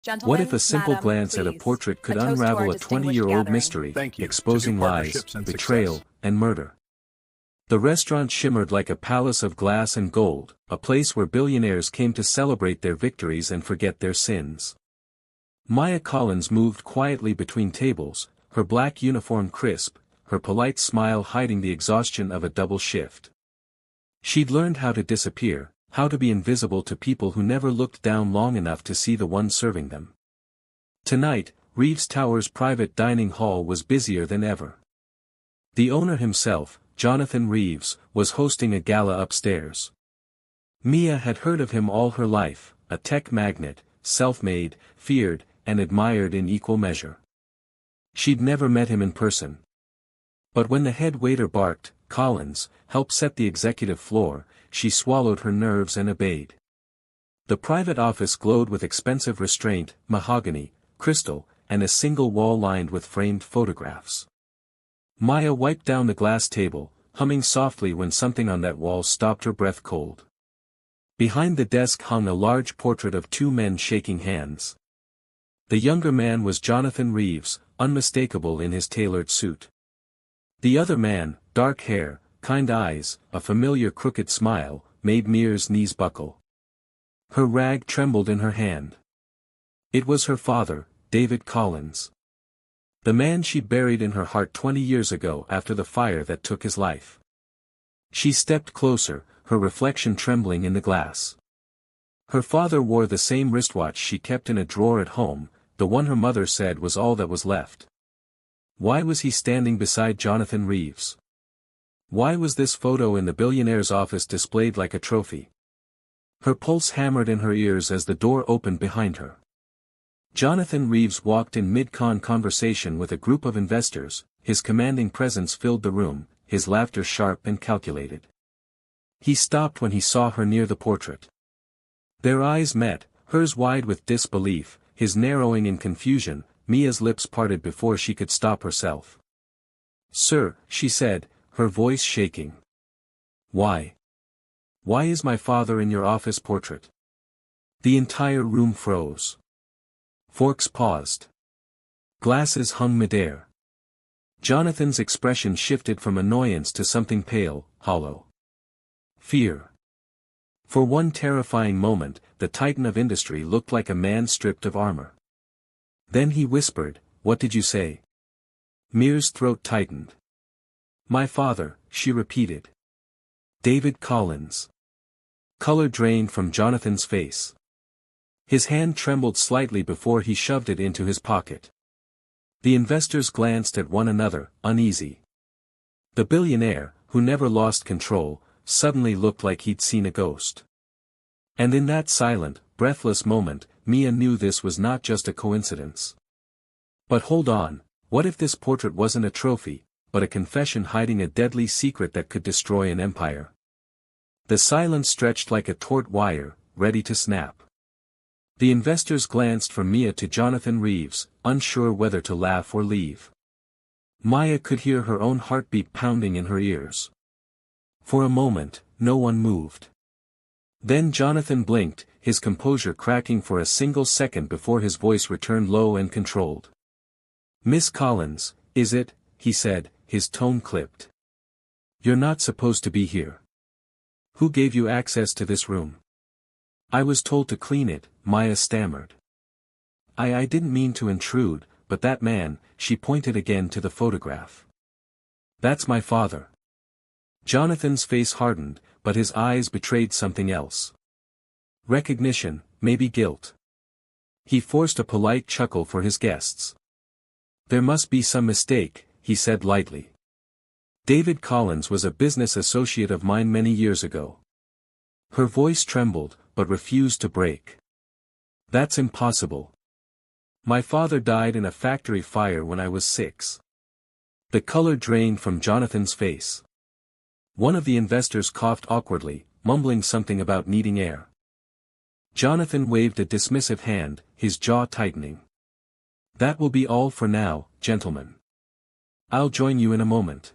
What if Gentlemen, a simple madam, glance at a please. portrait could A toast to our unravel a distinguished 20-year-old gathering. mystery, Thank you. exposing To new lies, partnerships and betrayal, success. and murder? The restaurant shimmered like a palace of glass and gold, a place where billionaires came to celebrate their victories and forget their sins. Maya Collins moved quietly between tables, her black uniform crisp, her polite smile hiding the exhaustion of a double shift. She'd learned how to disappear, how to be invisible to people who never looked down long enough to see the one serving them. Tonight, Reeves Tower's private dining hall was busier than ever. The owner himself, Jonathan Reeves, was hosting a gala upstairs. Mia had heard of him all her life, a tech magnate, self-made, feared, and admired in equal measure. She'd never met him in person. But when the head waiter barked, "Collins, help set the executive floor," she swallowed her nerves and obeyed. The private office glowed with expensive restraint, mahogany, crystal, and a single wall lined with framed photographs. Maya wiped down the glass table, humming softly when something on that wall stopped her breath cold. Behind the desk hung a large portrait of two men shaking hands. The younger man was Jonathan Reeves, unmistakable in his tailored suit. The other man, dark hair, kind eyes, a familiar crooked smile, made Mia's knees buckle. Her rag trembled in her hand. It was her father, David Collins. The man she buried in her heart 20 years ago after the fire that took his life. She stepped closer, her reflection trembling in the glass. Her father wore the same wristwatch she kept in a drawer at home, the one her mother said was all that was left. Why was he standing beside Jonathan Reeves? Why was this photo in the billionaire's office displayed like a trophy? Her pulse hammered in her ears as the door opened behind her. Jonathan Reeves walked in mid-con conversation with a group of investors, his commanding presence filled the room, his laughter sharp and calculated. He stopped when he saw her near the portrait. Their eyes met, hers wide with disbelief, his narrowing in confusion. Mia's lips parted before she could stop herself. "Sir," she said, her voice shaking. "Why? Why is my father in your office portrait?" The entire room froze. Forks paused. Glasses hung midair. Jonathan's expression shifted from annoyance to something pale, hollow. Fear. For one terrifying moment, the titan of industry looked like a man stripped of armor. Then he whispered, "What did you say?" Mia's throat tightened. "My father," she repeated. "David Collins." Color drained from Jonathan's face. His hand trembled slightly before he shoved it into his pocket. The investors glanced at one another, uneasy. The billionaire, who never lost control, suddenly looked like he'd seen a ghost. And in that silent, breathless moment, Mia knew this was not just a coincidence. But hold on, what if this portrait wasn't a trophy, but a confession hiding a deadly secret that could destroy an empire? The silence stretched like a taut wire, ready to snap. The investors glanced from Mia to Jonathan Reeves, unsure whether to laugh or leave. Maya could hear her own heartbeat pounding in her ears. For a moment, no one moved. Then Jonathan blinked, his composure cracking for a single second before his voice returned low and controlled. "Miss Collins, is it?" he said, his tone clipped. "You're not supposed to be here. Who gave you access to this room?" "I was told to clean it," Maya stammered. I didn't mean to intrude, but that man," she pointed again to the photograph. "That's my father." Jonathan's face hardened, but his eyes betrayed something else. Recognition, maybe guilt. He forced a polite chuckle for his guests. "There must be some mistake," he said lightly. "David Collins was a business associate of mine many years ago." Her voice trembled, but refused to break. "That's impossible. My father died in a factory fire when I was 6. The color drained from Jonathan's face. One of the investors coughed awkwardly, mumbling something about needing air. Jonathan waved a dismissive hand, his jaw tightening. "That will be all for now, gentlemen. I'll join you in a moment."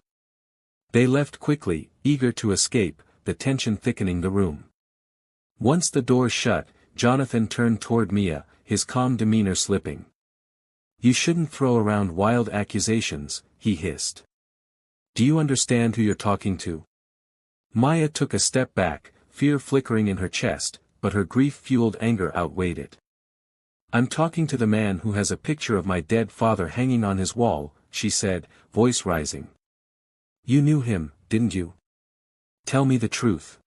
They left quickly, eager to escape, the tension thickening the room. Once the door shut, Jonathan turned toward Mia, his calm demeanor slipping. "You shouldn't throw around wild accusations," he hissed. "Do you understand who you're talking to?" Maya took a step back, fear flickering in her chest, but her grief-fueled anger outweighed it. "I'm talking to the man who has a picture of my dead father hanging on his wall," she said, voice rising. "You knew him, didn't you? Tell me the truth."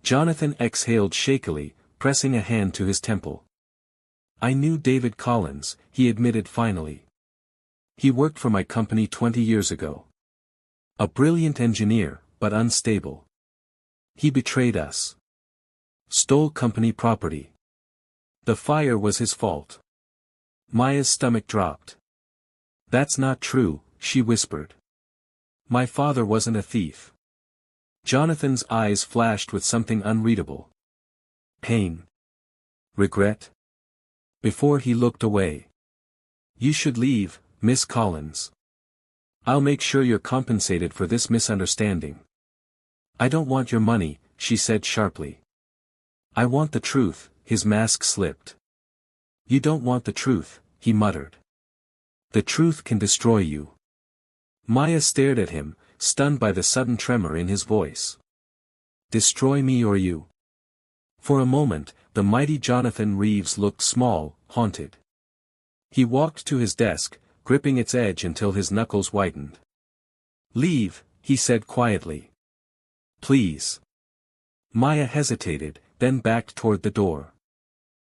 Jonathan exhaled shakily, pressing a hand to his temple. "I knew David Collins," he admitted finally. "He worked for my company 20 years ago. A brilliant engineer, but unstable. He betrayed us. Stole company property. The fire was his fault." Maya's stomach dropped. "That's not true," she whispered. "My father wasn't a thief." Jonathan's eyes flashed with something unreadable. Pain. Regret. Before he looked away. "You should leave, Miss Collins. I'll make sure you're compensated for this misunderstanding." "I don't want your money," she said sharply. "I want the truth." His mask slipped. "You don't want the truth," he muttered. "The truth can destroy you." Maya stared at him, stunned by the sudden tremor in his voice. "Destroy me or you?" For a moment, the mighty Jonathan Reeves looked small, haunted. He walked to his desk, gripping its edge until his knuckles whitened. "Leave," he said quietly. "Please." Maya hesitated, then backed toward the door.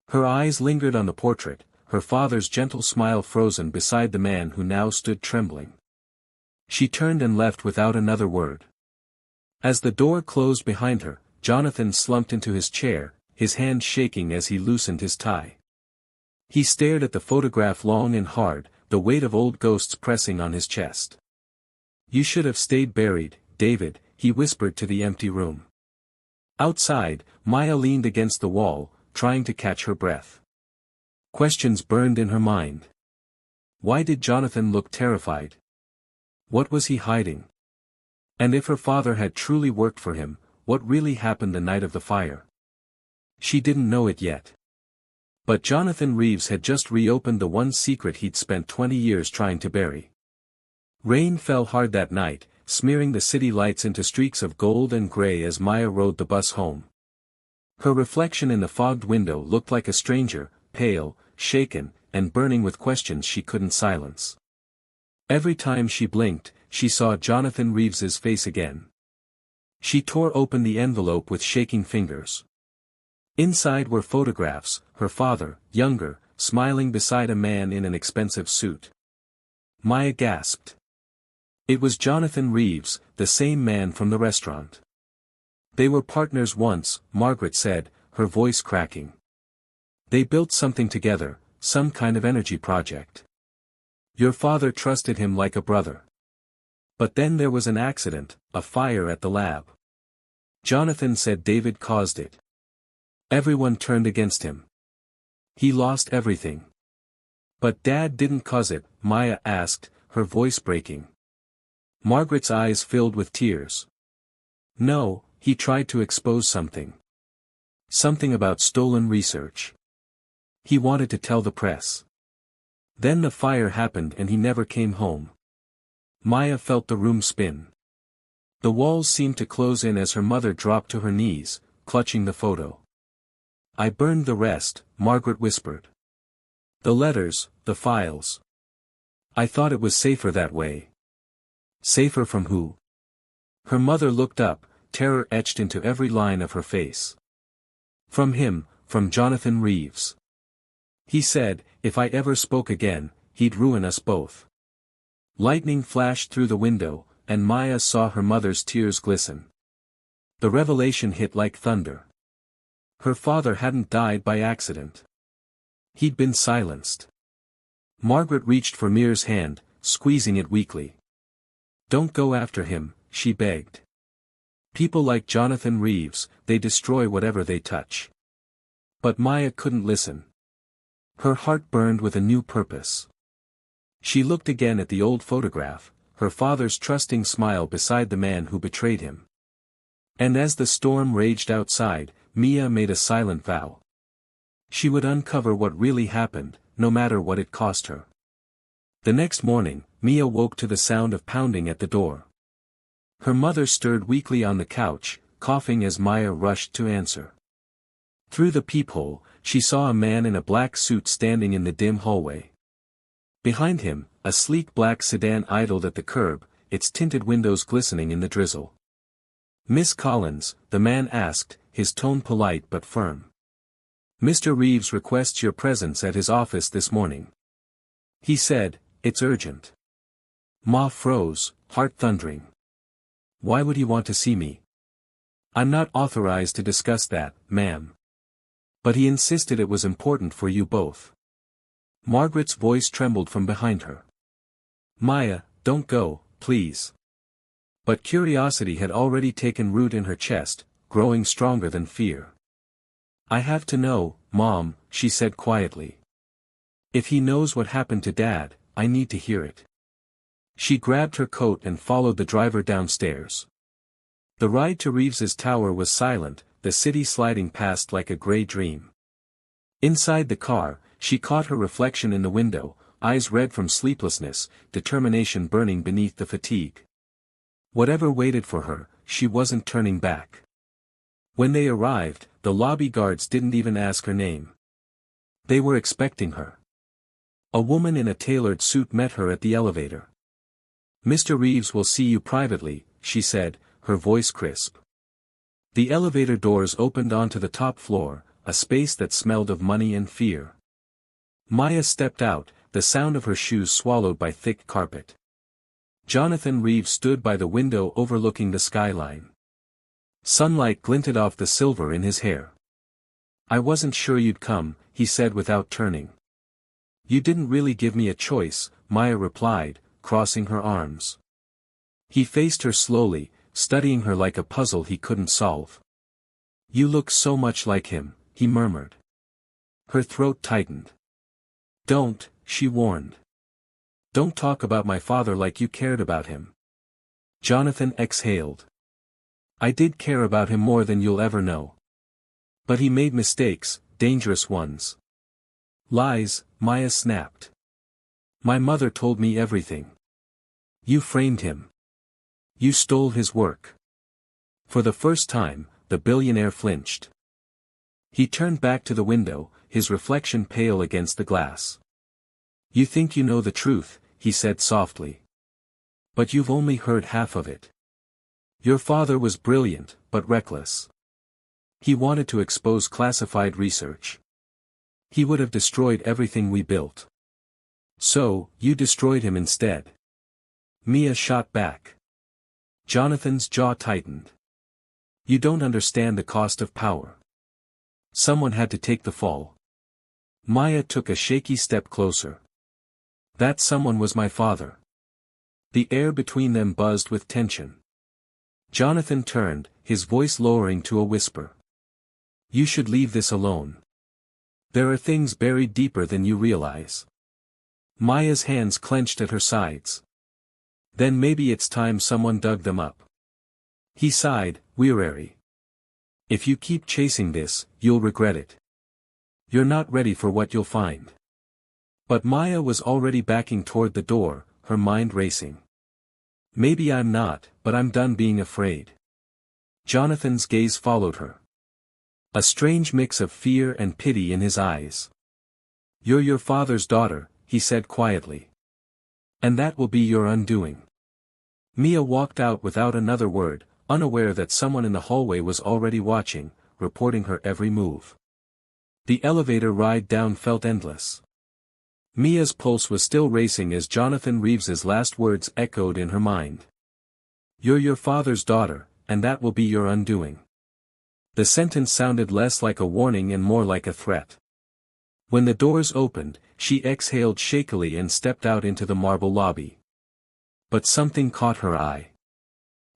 Her eyes lingered on the portrait, her father's gentle smile frozen beside the man who now stood trembling. She turned and left without another word. As the door closed behind her, Jonathan slumped into his chair, his hand shaking as he loosened his tie. He stared at the photograph long and hard, the weight of old ghosts pressing on his chest. "You should have stayed buried, David," he whispered to the empty room. Outside, Maya leaned against the wall, trying to catch her breath. Questions burned in her mind. Why did Jonathan look terrified? What was he hiding? And if her father had truly worked for him, what really happened the night of the fire? She didn't know it yet. But Jonathan Reeves had just reopened the one secret he'd spent 20 years trying to bury. Rain fell hard that night, smearing the city lights into streaks of gold and gray as Maya rode the bus home. Her reflection in the fogged window looked like a stranger, pale, shaken, and burning with questions she couldn't silence. Every time she blinked, she saw Jonathan Reeves's face again. She tore open the envelope with shaking fingers. Inside were photographs, her father, younger, smiling beside a man in an expensive suit. Maya gasped. It was Jonathan Reeves, the same man from the restaurant. "They were partners once," Margaret said, her voice cracking. "They built something together, some kind of energy project. Your father trusted him like a brother. But then there was an accident, a fire at the lab. Jonathan said David caused it. Everyone turned against him. He lost everything." "But Dad didn't cause it?" Maya asked, her voice breaking. Margaret's eyes filled with tears. "No, he tried to expose something. Something about stolen research. He wanted to tell the press. Then the fire happened and he never came home." Maya felt the room spin. The walls seemed to close in as her mother dropped to her knees, clutching the photo. "I burned the rest," Margaret whispered. "The letters, the files. I thought it was safer that way." "Safer from who?" Her mother looked up, terror etched into every line of her face. "From him, from Jonathan Reeves. He said, if I ever spoke again, he'd ruin us both." Lightning flashed through the window, and Maya saw her mother's tears glisten. The revelation hit like thunder. Her father hadn't died by accident. He'd been silenced. Margaret reached for Mir's hand, squeezing it weakly. "Don't go after him," she begged. "People like Jonathan Reeves, they destroy whatever they touch." But Maya couldn't listen. Her heart burned with a new purpose. She looked again at the old photograph, her father's trusting smile beside the man who betrayed him. And as the storm raged outside, Mia made a silent vow. She would uncover what really happened, no matter what it cost her. The next morning, Mia woke to the sound of pounding at the door. Her mother stirred weakly on the couch, coughing as Maya rushed to answer. Through the peephole, she saw a man in a black suit standing in the dim hallway. Behind him, a sleek black sedan idled at the curb, its tinted windows glistening in the drizzle. "Miss Collins," the man asked, his tone polite but firm. "Mr. Reeves requests your presence at his office this morning." He said, "It's urgent." Ma froze, heart thundering. "Why would he want to see me?" "I'm not authorized to discuss that, ma'am. But he insisted it was important for you both." Margaret's voice trembled from behind her. "Maya, don't go, please." But curiosity had already taken root in her chest, growing stronger than fear. "I have to know, Mom," she said quietly. "If he knows what happened to Dad, I need to hear it." She grabbed her coat and followed the driver downstairs. The ride to Reeves's tower was silent, the city sliding past like a gray dream. Inside the car, she caught her reflection in the window, eyes red from sleeplessness, determination burning beneath the fatigue. Whatever waited for her, she wasn't turning back. When they arrived, the lobby guards didn't even ask her name. They were expecting her. A woman in a tailored suit met her at the elevator. "Mr. Reeves will see you privately," she said, her voice crisp. The elevator doors opened onto the top floor, a space that smelled of money and fear. Maya stepped out, the sound of her shoes swallowed by thick carpet. Jonathan Reeves stood by the window overlooking the skyline. Sunlight glinted off the silver in his hair. "I wasn't sure you'd come," he said without turning. "You didn't really give me a choice," Maya replied, crossing her arms. He faced her slowly, studying her like a puzzle he couldn't solve. "You look so much like him," he murmured. Her throat tightened. "Don't," she warned. "Don't talk about my father like you cared about him." Jonathan exhaled. "I did care about him more than you'll ever know. But he made mistakes, dangerous ones." "Lies," Maya snapped. "My mother told me everything. You framed him. You stole his work." For the first time, the billionaire flinched. He turned back to the window, his reflection pale against the glass. "You think you know the truth," he said softly. "But you've only heard half of it. Your father was brilliant, but reckless. He wanted to expose classified research. He would have destroyed everything we built. So, you destroyed him instead." Mia shot back. Jonathan's jaw tightened. "You don't understand the cost of power. Someone had to take the fall." Maya took a shaky step closer. "That someone was my father." The air between them buzzed with tension. Jonathan turned, his voice lowering to a whisper. "You should leave this alone. There are things buried deeper than you realize." Maya's hands clenched at her sides. "Then maybe it's time someone dug them up." He sighed, wearily. "If you keep chasing this, you'll regret it. You're not ready for what you'll find." But Maya was already backing toward the door, her mind racing. "Maybe I'm not, but I'm done being afraid." Jonathan's gaze followed her. A strange mix of fear and pity in his eyes. "You're your father's daughter," he said quietly. "And that will be your undoing." Mia walked out without another word, unaware that someone in the hallway was already watching, reporting her every move. The elevator ride down felt endless. Mia's pulse was still racing as Jonathan Reeves's last words echoed in her mind. "You're your father's daughter, and that will be your undoing." The sentence sounded less like a warning and more like a threat. When the doors opened, she exhaled shakily and stepped out into the marble lobby. But something caught her eye.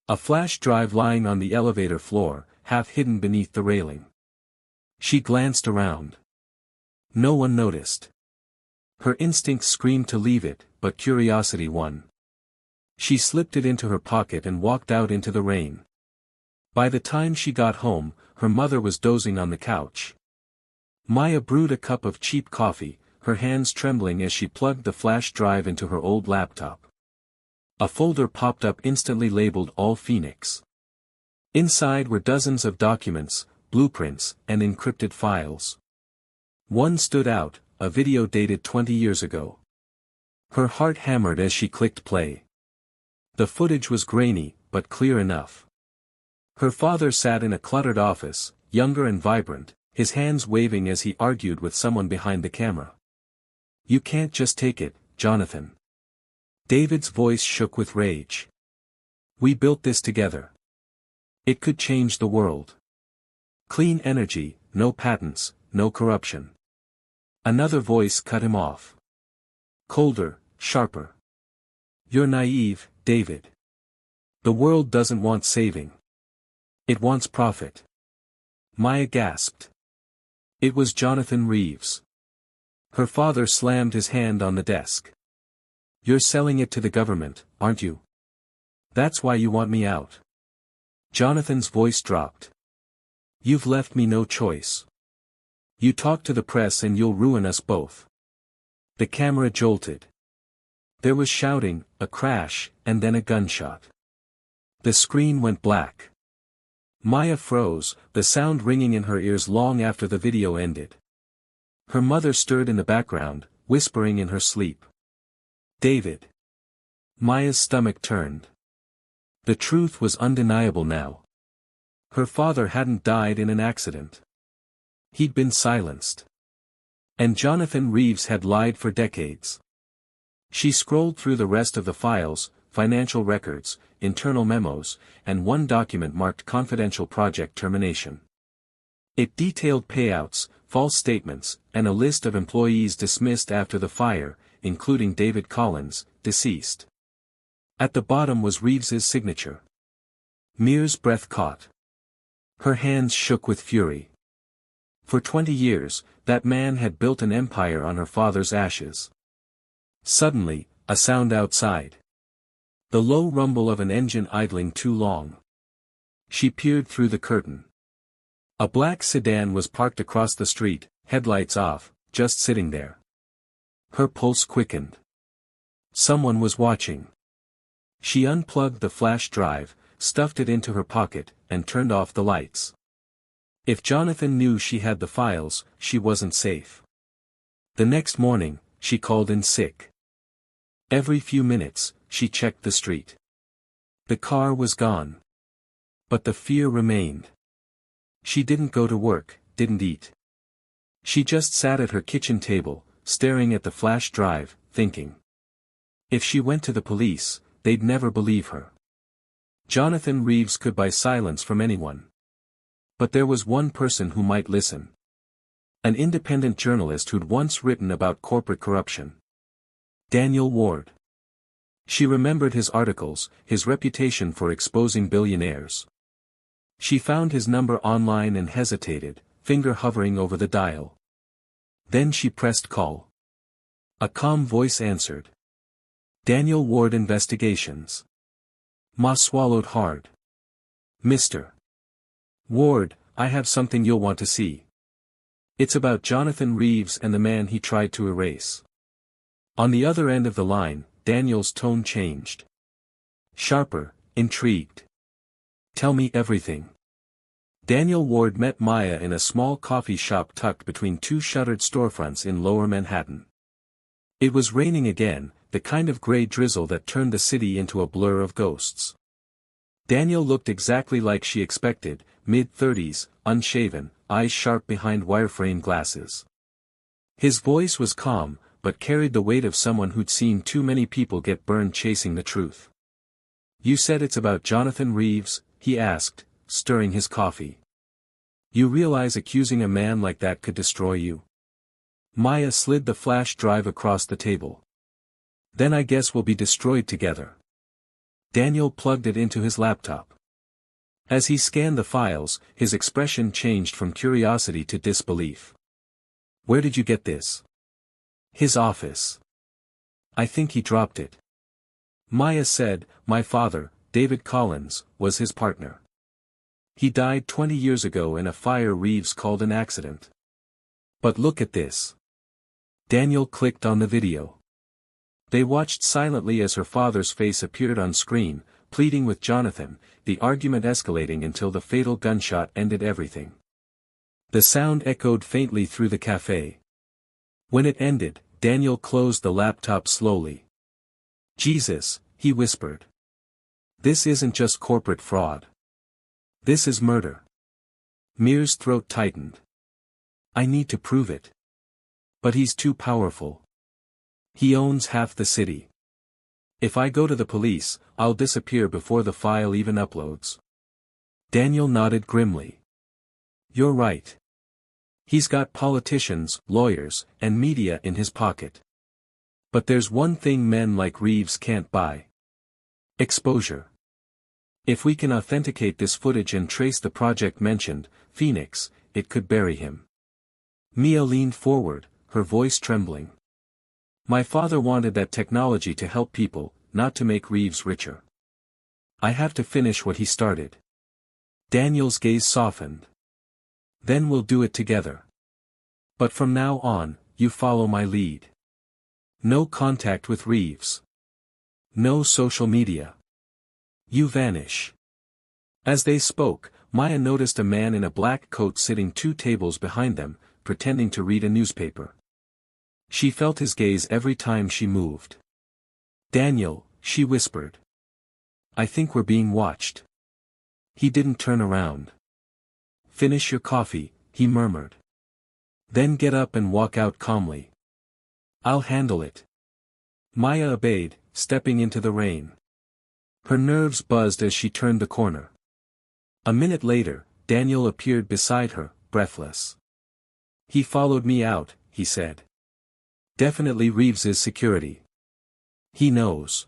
A flash drive lying on the elevator floor, half hidden beneath the railing. She glanced around. No one noticed. Her instincts screamed to leave it, but curiosity won. She slipped it into her pocket and walked out into the rain. By the time she got home, her mother was dozing on the couch. Maya brewed a cup of cheap coffee, her hands trembling as she plugged the flash drive into her old laptop. A folder popped up instantly labeled All Phoenix. Inside were dozens of documents, blueprints, and encrypted files. One stood out, a video dated 20 years ago. Her heart hammered as she clicked play. The footage was grainy, but clear enough. Her father sat in a cluttered office, younger and vibrant, his hands waving as he argued with someone behind the camera. "You can't just take it, Jonathan." David's voice shook with rage. "We built this together. It could change the world. Clean energy, no patents, no corruption." Another voice cut him off. Colder, sharper. "You're naive, David. The world doesn't want saving. It wants profit." Maya gasped. It was Jonathan Reeves. Her father slammed his hand on the desk. "You're selling it to the government, aren't you? That's why you want me out." Jonathan's voice dropped. "You've left me no choice. You talk to the press and you'll ruin us both." The camera jolted. There was shouting, a crash, and then a gunshot. The screen went black. Maya froze, the sound ringing in her ears long after the video ended. Her mother stirred in the background, whispering in her sleep. "David." Maya's stomach turned. The truth was undeniable now. Her father hadn't died in an accident. He'd been silenced. And Jonathan Reeves had lied for decades. She scrolled through the rest of the files, financial records, internal memos, and one document marked confidential project termination. It detailed payouts, false statements, and a list of employees dismissed after the fire, including David Collins, deceased. At the bottom was Reeves's signature. Mia's breath caught. Her hands shook with fury. For 20 years, that man had built an empire on her father's ashes. Suddenly, a sound outside. The low rumble of an engine idling too long. She peered through the curtain. A black sedan was parked across the street, headlights off, just sitting there. Her pulse quickened. Someone was watching. She unplugged the flash drive, stuffed it into her pocket, and turned off the lights. If Jonathan knew she had the files, she wasn't safe. The next morning, she called in sick. Every few minutes, she checked the street. The car was gone. But the fear remained. She didn't go to work, didn't eat. She just sat at her kitchen table, staring at the flash drive, thinking. If she went to the police, they'd never believe her. Jonathan Reeves could buy silence from anyone. But there was one person who might listen. An independent journalist who'd once written about corporate corruption. Daniel Ward. She remembered his articles, his reputation for exposing billionaires. She found his number online and hesitated, finger hovering over the dial. Then she pressed call. A calm voice answered. Daniel Ward Investigations. Ma swallowed hard. Mr. Ward, I have something you'll want to see. It's about Jonathan Reeves and the man he tried to erase. On the other end of the line, Daniel's tone changed. Sharper, intrigued. Tell me everything. Daniel Ward met Maya in a small coffee shop tucked between two shuttered storefronts in Lower Manhattan. It was raining again, the kind of gray drizzle that turned the city into a blur of ghosts. Daniel looked exactly like she expected, mid-30s, unshaven, eyes sharp behind wireframe glasses. His voice was calm, but carried the weight of someone who'd seen too many people get burned chasing the truth. You said it's about Jonathan Reeves, he asked, stirring his coffee. You realize accusing a man like that could destroy you? Maya slid the flash drive across the table. Then I guess we'll be destroyed together. Daniel plugged it into his laptop. As he scanned the files, his expression changed from curiosity to disbelief. Where did you get this? His office. I think he dropped it. Maya said, my father, David Collins, was his partner. He died 20 years ago in a fire Reeves called an accident. But look at this. Daniel clicked on the video. They watched silently as her father's face appeared on screen, pleading with Jonathan, the argument escalating until the fatal gunshot ended everything. The sound echoed faintly through the cafe. When it ended, Daniel closed the laptop slowly. "Jesus," he whispered. "This isn't just corporate fraud. This is murder." Mir's throat tightened. "I need to prove it. But he's too powerful. He owns half the city. If I go to the police, I'll disappear before the file even uploads." Daniel nodded grimly. "You're right. He's got politicians, lawyers, and media in his pocket. But there's one thing men like Reeves can't buy. Exposure. If we can authenticate this footage and trace the project mentioned, Phoenix, it could bury him." Mia leaned forward, her voice trembling. "My father wanted that technology to help people, not to make Reeves richer. I have to finish what he started." Daniel's gaze softened. "Then we'll do it together. But from now on, you follow my lead. No contact with Reeves. No social media. You vanish." As they spoke, Maya noticed a man in a black coat sitting 2 tables behind them, pretending to read a newspaper. She felt his gaze every time she moved. "Daniel," she whispered. "I think we're being watched." He didn't turn around. "Finish your coffee," he murmured. "Then get up and walk out calmly. I'll handle it." Maya obeyed, stepping into the rain. Her nerves buzzed as she turned the corner. A minute later, Daniel appeared beside her, breathless. "He followed me out," he said. "Definitely Reeves's security. He knows."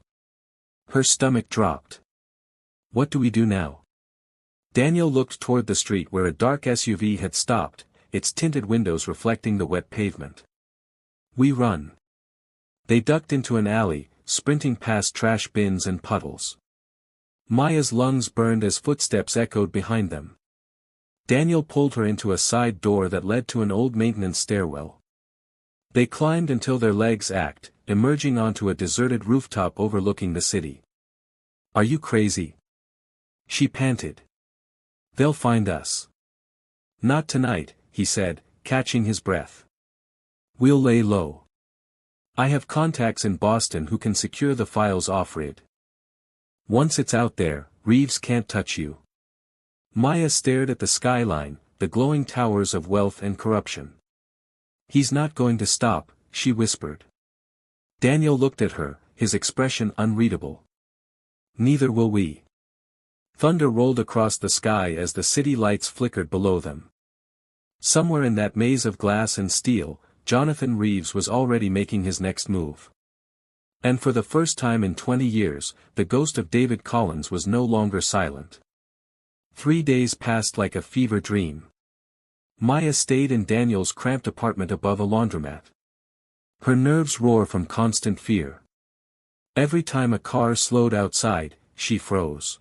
Her stomach dropped. "What do we do now?" Daniel looked toward the street where a dark SUV had stopped, its tinted windows reflecting the wet pavement. "We run." They ducked into an alley, sprinting past trash bins and puddles. Maya's lungs burned as footsteps echoed behind them. Daniel pulled her into a side door that led to an old maintenance stairwell. They climbed until their legs ached, emerging onto a deserted rooftop overlooking the city. "Are you crazy?" she panted. "They'll find us." "Not tonight," he said, catching his breath. "We'll lay low. I have contacts in Boston who can secure the files off-grid. Once it's out there, Reeves can't touch you." Maya stared at the skyline, the glowing towers of wealth and corruption. "He's not going to stop," she whispered. Daniel looked at her, his expression unreadable. "Neither will we." Thunder rolled across the sky as the city lights flickered below them. Somewhere in that maze of glass and steel, Jonathan Reeves was already making his next move. And for the first time in 20 years, the ghost of David Collins was no longer silent. 3 days passed like a fever dream. Maya stayed in Daniel's cramped apartment above a laundromat. Her nerves roared from constant fear. Every time a car slowed outside, she froze.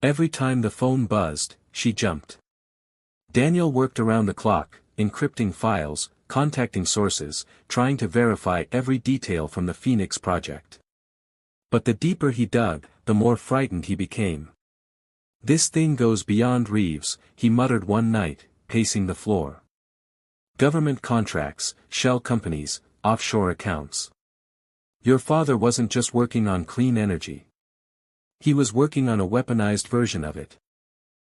Every time the phone buzzed, she jumped. Daniel worked around the clock, encrypting files, contacting sources, trying to verify every detail from the Phoenix project. But the deeper he dug, the more frightened he became. "This thing goes beyond Reeves," he muttered one night, pacing the floor. "Government contracts, shell companies, offshore accounts. Your father wasn't just working on clean energy. He was working on a weaponized version of it.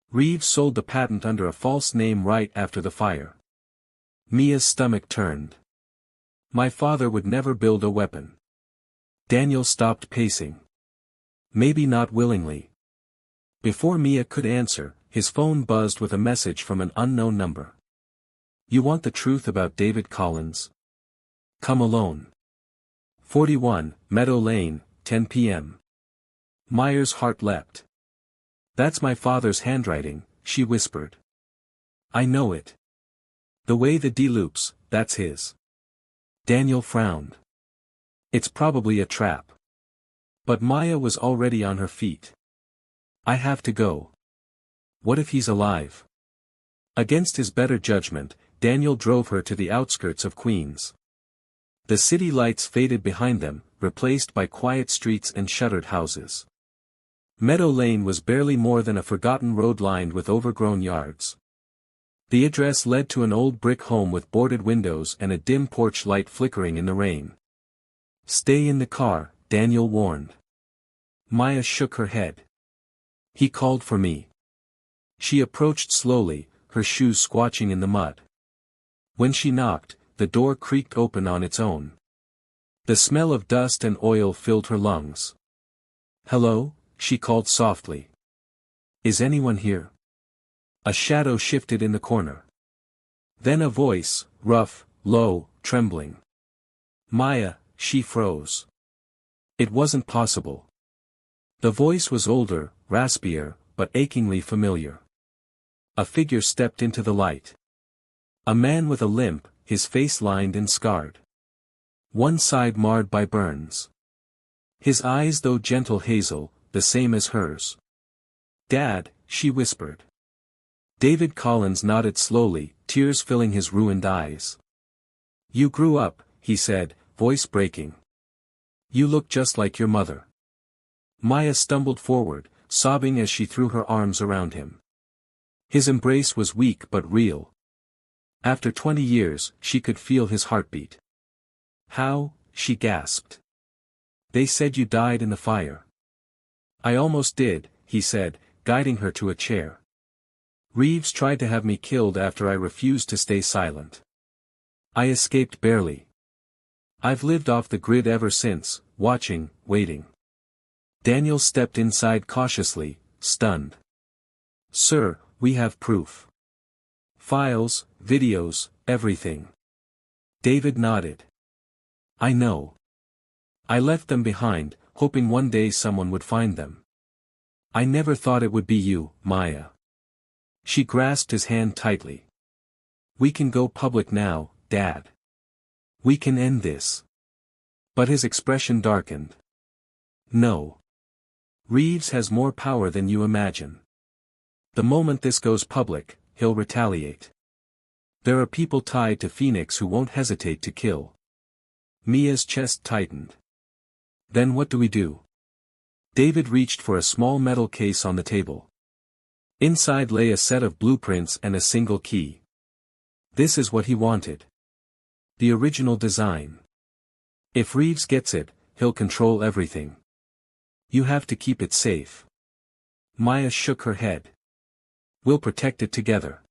Reeves sold the patent under a false name right after the fire." Mia's stomach turned. "My father would never build a weapon." Daniel stopped pacing. "Maybe not willingly." Before Mia could answer, his phone buzzed with a message from an unknown number. "You want the truth about David Collins? Come alone. 41, Meadow Lane, 10 p.m. Meyer's heart leapt. "That's my father's handwriting," she whispered. "I know it. The way the D loops, that's his." Daniel frowned. "It's probably a trap." But Maya was already on her feet. "I have to go. What if he's alive?" Against his better judgment, Daniel drove her to the outskirts of Queens. The city lights faded behind them, replaced by quiet streets and shuttered houses. Meadow Lane was barely more than a forgotten road lined with overgrown yards. The address led to an old brick home with boarded windows and a dim porch light flickering in the rain. "Stay in the car," Daniel warned. Maya shook her head. "He called for me." She approached slowly, her shoes squatching in the mud. When she knocked, the door creaked open on its own. The smell of dust and oil filled her lungs. "Hello?" she called softly. "Is anyone here?" A shadow shifted in the corner. Then a voice, rough, low, trembling. "Maya," she froze. It wasn't possible. The voice was older, raspier, but achingly familiar. A figure stepped into the light. A man with a limp, his face lined and scarred. One side marred by burns. His eyes, though gentle hazel, the same as hers. "Dad," she whispered. David Collins nodded slowly, tears filling his ruined eyes. "You grew up," he said, voice breaking. "You look just like your mother." Maya stumbled forward, sobbing as she threw her arms around him. His embrace was weak but real. After 20 years, she could feel his heartbeat. "How?" she gasped. "They said you died in the fire." "I almost did," he said, guiding her to a chair. "Reeves tried to have me killed after I refused to stay silent. I escaped barely. I've lived off the grid ever since, watching, waiting." Daniel stepped inside cautiously, stunned. "Sir, we have proof. Files, videos, everything." David nodded. "I know. I left them behind, hoping one day someone would find them. I never thought it would be you, Maya." She grasped his hand tightly. "We can go public now, Dad. We can end this." But his expression darkened. "No. Reeves has more power than you imagine. The moment this goes public, he'll retaliate. There are people tied to Phoenix who won't hesitate to kill." Mia's chest tightened. "Then what do we do?" David reached for a small metal case on the table. Inside lay a set of blueprints and a single key. This is what he wanted. The original design. If Reeves gets it, he'll control everything. You have to keep it safe. Maya shook her head. "We'll protect it together."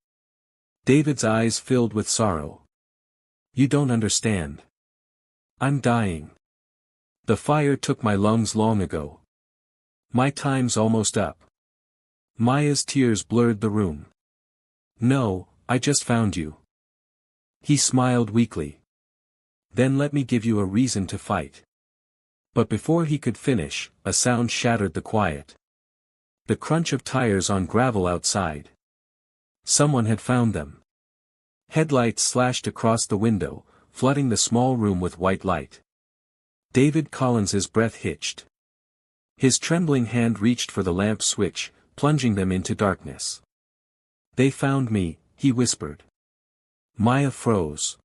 David's eyes filled with sorrow. "You don't understand. I'm dying. The fire took my lungs long ago. My time's almost up." Maya's tears blurred the room. "No, I just found you." He smiled weakly. "Then let me give you a reason to fight." But before he could finish, a sound shattered the quiet. The crunch of tires on gravel outside. Someone had found them. Headlights slashed across the window, flooding the small room with white light. David Collins's breath hitched. His trembling hand reached for the lamp switch, plunging them into darkness. "They found me," he whispered. Maya froze.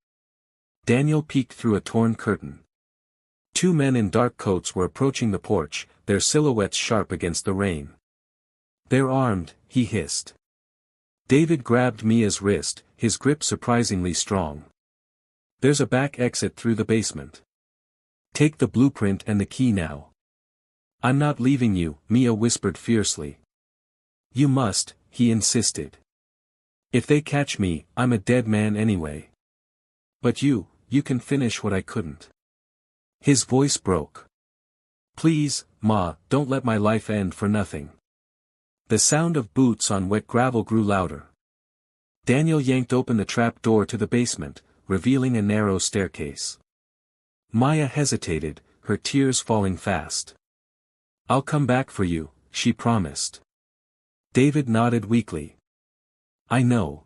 Daniel peeked through a torn curtain. Two men in dark coats were approaching the porch, their silhouettes sharp against the rain. "They're armed," he hissed. David grabbed Mia's wrist, his grip surprisingly strong. "There's a back exit through the basement. Take the blueprint and the key now." "I'm not leaving you," Mia whispered fiercely. "You must," he insisted. "If they catch me, I'm a dead man anyway. But you can finish what I couldn't." His voice broke. "Please, Ma, don't let my life end for nothing." The sound of boots on wet gravel grew louder. Daniel yanked open the trap door to the basement, revealing a narrow staircase. Maya hesitated, her tears falling fast. "I'll come back for you," she promised. David nodded weakly. "I know."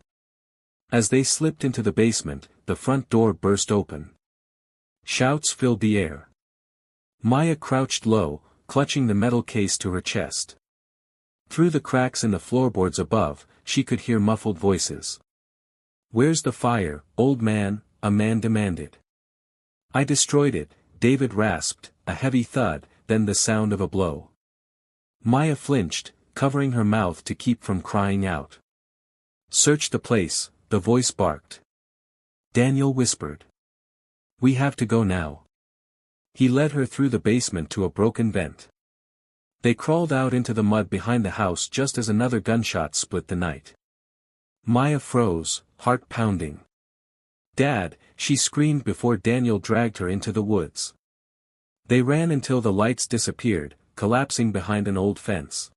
As they slipped into the basement, the front door burst open. Shouts filled the air. Maya crouched low, clutching the metal case to her chest. Through the cracks in the floorboards above, she could hear muffled voices. Where's the fire, old man? A man demanded. I destroyed it, David rasped, a heavy thud, then the sound of a blow. Maya flinched, covering her mouth to keep from crying out. Search the place, the voice barked. Daniel whispered. We have to go now. He led her through the basement to a broken vent. They crawled out into the mud behind the house just as another gunshot split the night. Maya froze, heart pounding. Dad, she screamed before Daniel dragged her into the woods. They ran until the lights disappeared, collapsing behind an old fence.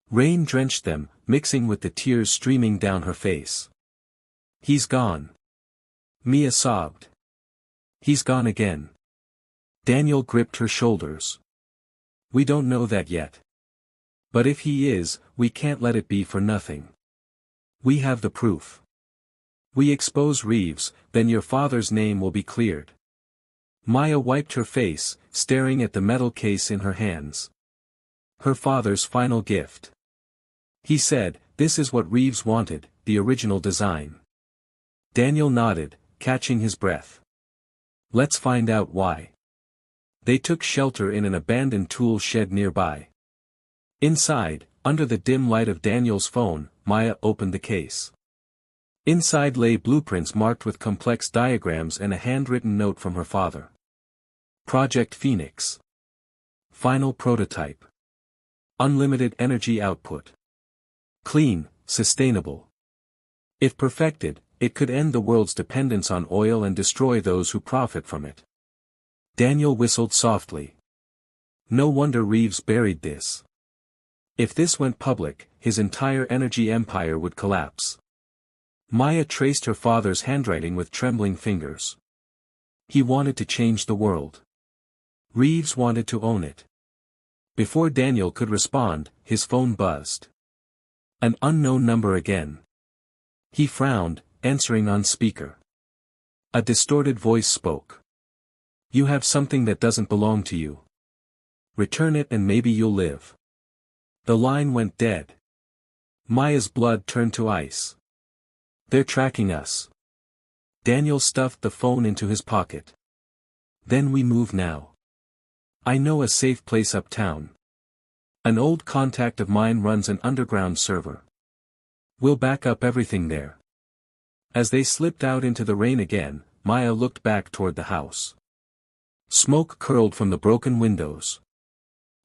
Rain drenched them, mixing with the tears streaming down her face. He's gone. Mia sobbed. He's gone again. Daniel gripped her shoulders. We don't know that yet. But if he is, we can't let it be for nothing. We have the proof. We expose Reeves, then your father's name will be cleared. Maya wiped her face, staring at the metal case in her hands. Her father's final gift. He said, this is what Reeves wanted, the original design. Daniel nodded, catching his breath. Let's find out why. They took shelter in an abandoned tool shed nearby. Inside, under the dim light of Daniel's phone, Maya opened the case. Inside lay blueprints marked with complex diagrams and a handwritten note from her father. Project Phoenix. Final prototype. Unlimited energy output. Clean, sustainable. If perfected, it could end the world's dependence on oil and destroy those who profit from it. Daniel whistled softly. No wonder Reeves buried this. If this went public, his entire energy empire would collapse. Maya traced her father's handwriting with trembling fingers. He wanted to change the world. Reeves wanted to own it. Before Daniel could respond, his phone buzzed. An unknown number again. He frowned, answering on speaker. A distorted voice spoke. You have something that doesn't belong to you. Return it and maybe you'll live. The line went dead. Maya's blood turned to ice. They're tracking us. Daniel stuffed the phone into his pocket. Then we move now. I know a safe place uptown. An old contact of mine runs an underground server. We'll back up everything there. As they slipped out into the rain again, Maya looked back toward the house. Smoke curled from the broken windows.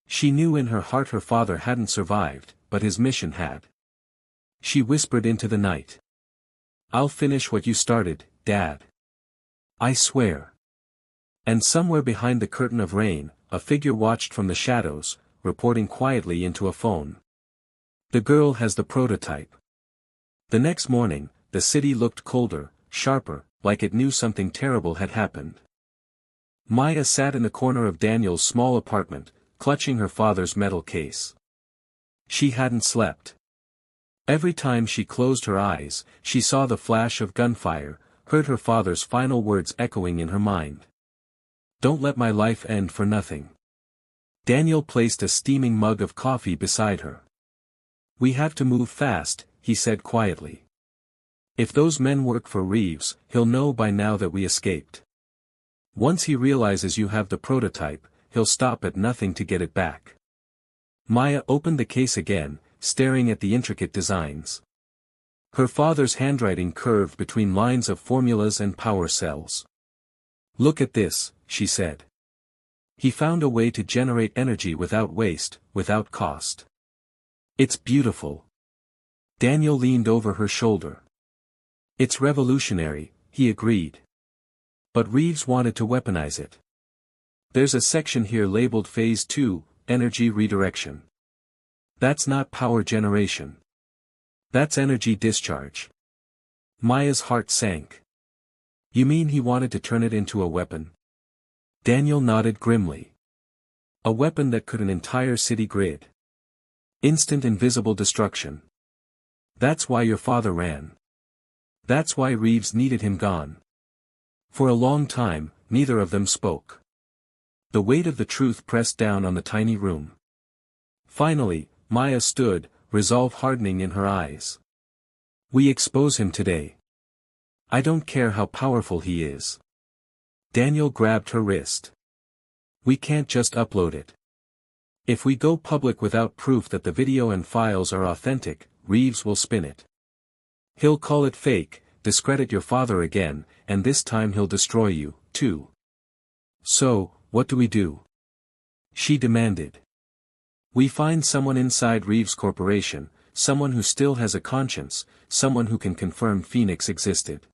She knew in her heart her father hadn't survived, but his mission had. She whispered into the night. I'll finish what you started, Dad. I swear. And somewhere behind the curtain of rain, a figure watched from the shadows, reporting quietly into a phone. The girl has the prototype. The next morning, the city looked colder, sharper, like it knew something terrible had happened. Maya sat in the corner of Daniel's small apartment, clutching her father's metal case. She hadn't slept. Every time she closed her eyes, she saw the flash of gunfire, heard her father's final words echoing in her mind. Don't let my life end for nothing. Daniel placed a steaming mug of coffee beside her. We have to move fast, he said quietly. If those men work for Reeves, he'll know by now that we escaped. Once he realizes you have the prototype, he'll stop at nothing to get it back. Maya opened the case again, staring at the intricate designs. Her father's handwriting curved between lines of formulas and power cells. Look at this, she said. He found a way to generate energy without waste, without cost. It's beautiful. Daniel leaned over her shoulder. It's revolutionary, he agreed. But Reeves wanted to weaponize it. There's a section here labeled Phase 2, Energy Redirection. That's not power generation. That's energy discharge. Maya's heart sank. You mean he wanted to turn it into a weapon? Daniel nodded grimly. A weapon that could an entire city grid. Instant invisible destruction. That's why your father ran. That's why Reeves needed him gone. For a long time, neither of them spoke. The weight of the truth pressed down on the tiny room. Finally, Maya stood, resolve hardening in her eyes. We expose him today. I don't care how powerful he is. Daniel grabbed her wrist. We can't just upload it. If we go public without proof that the video and files are authentic, Reeves will spin it. He'll call it fake, discredit your father again, and this time he'll destroy you, too. So, what do we do? She demanded. We find someone inside Reeves Corporation, someone who still has a conscience, someone who can confirm Phoenix existed.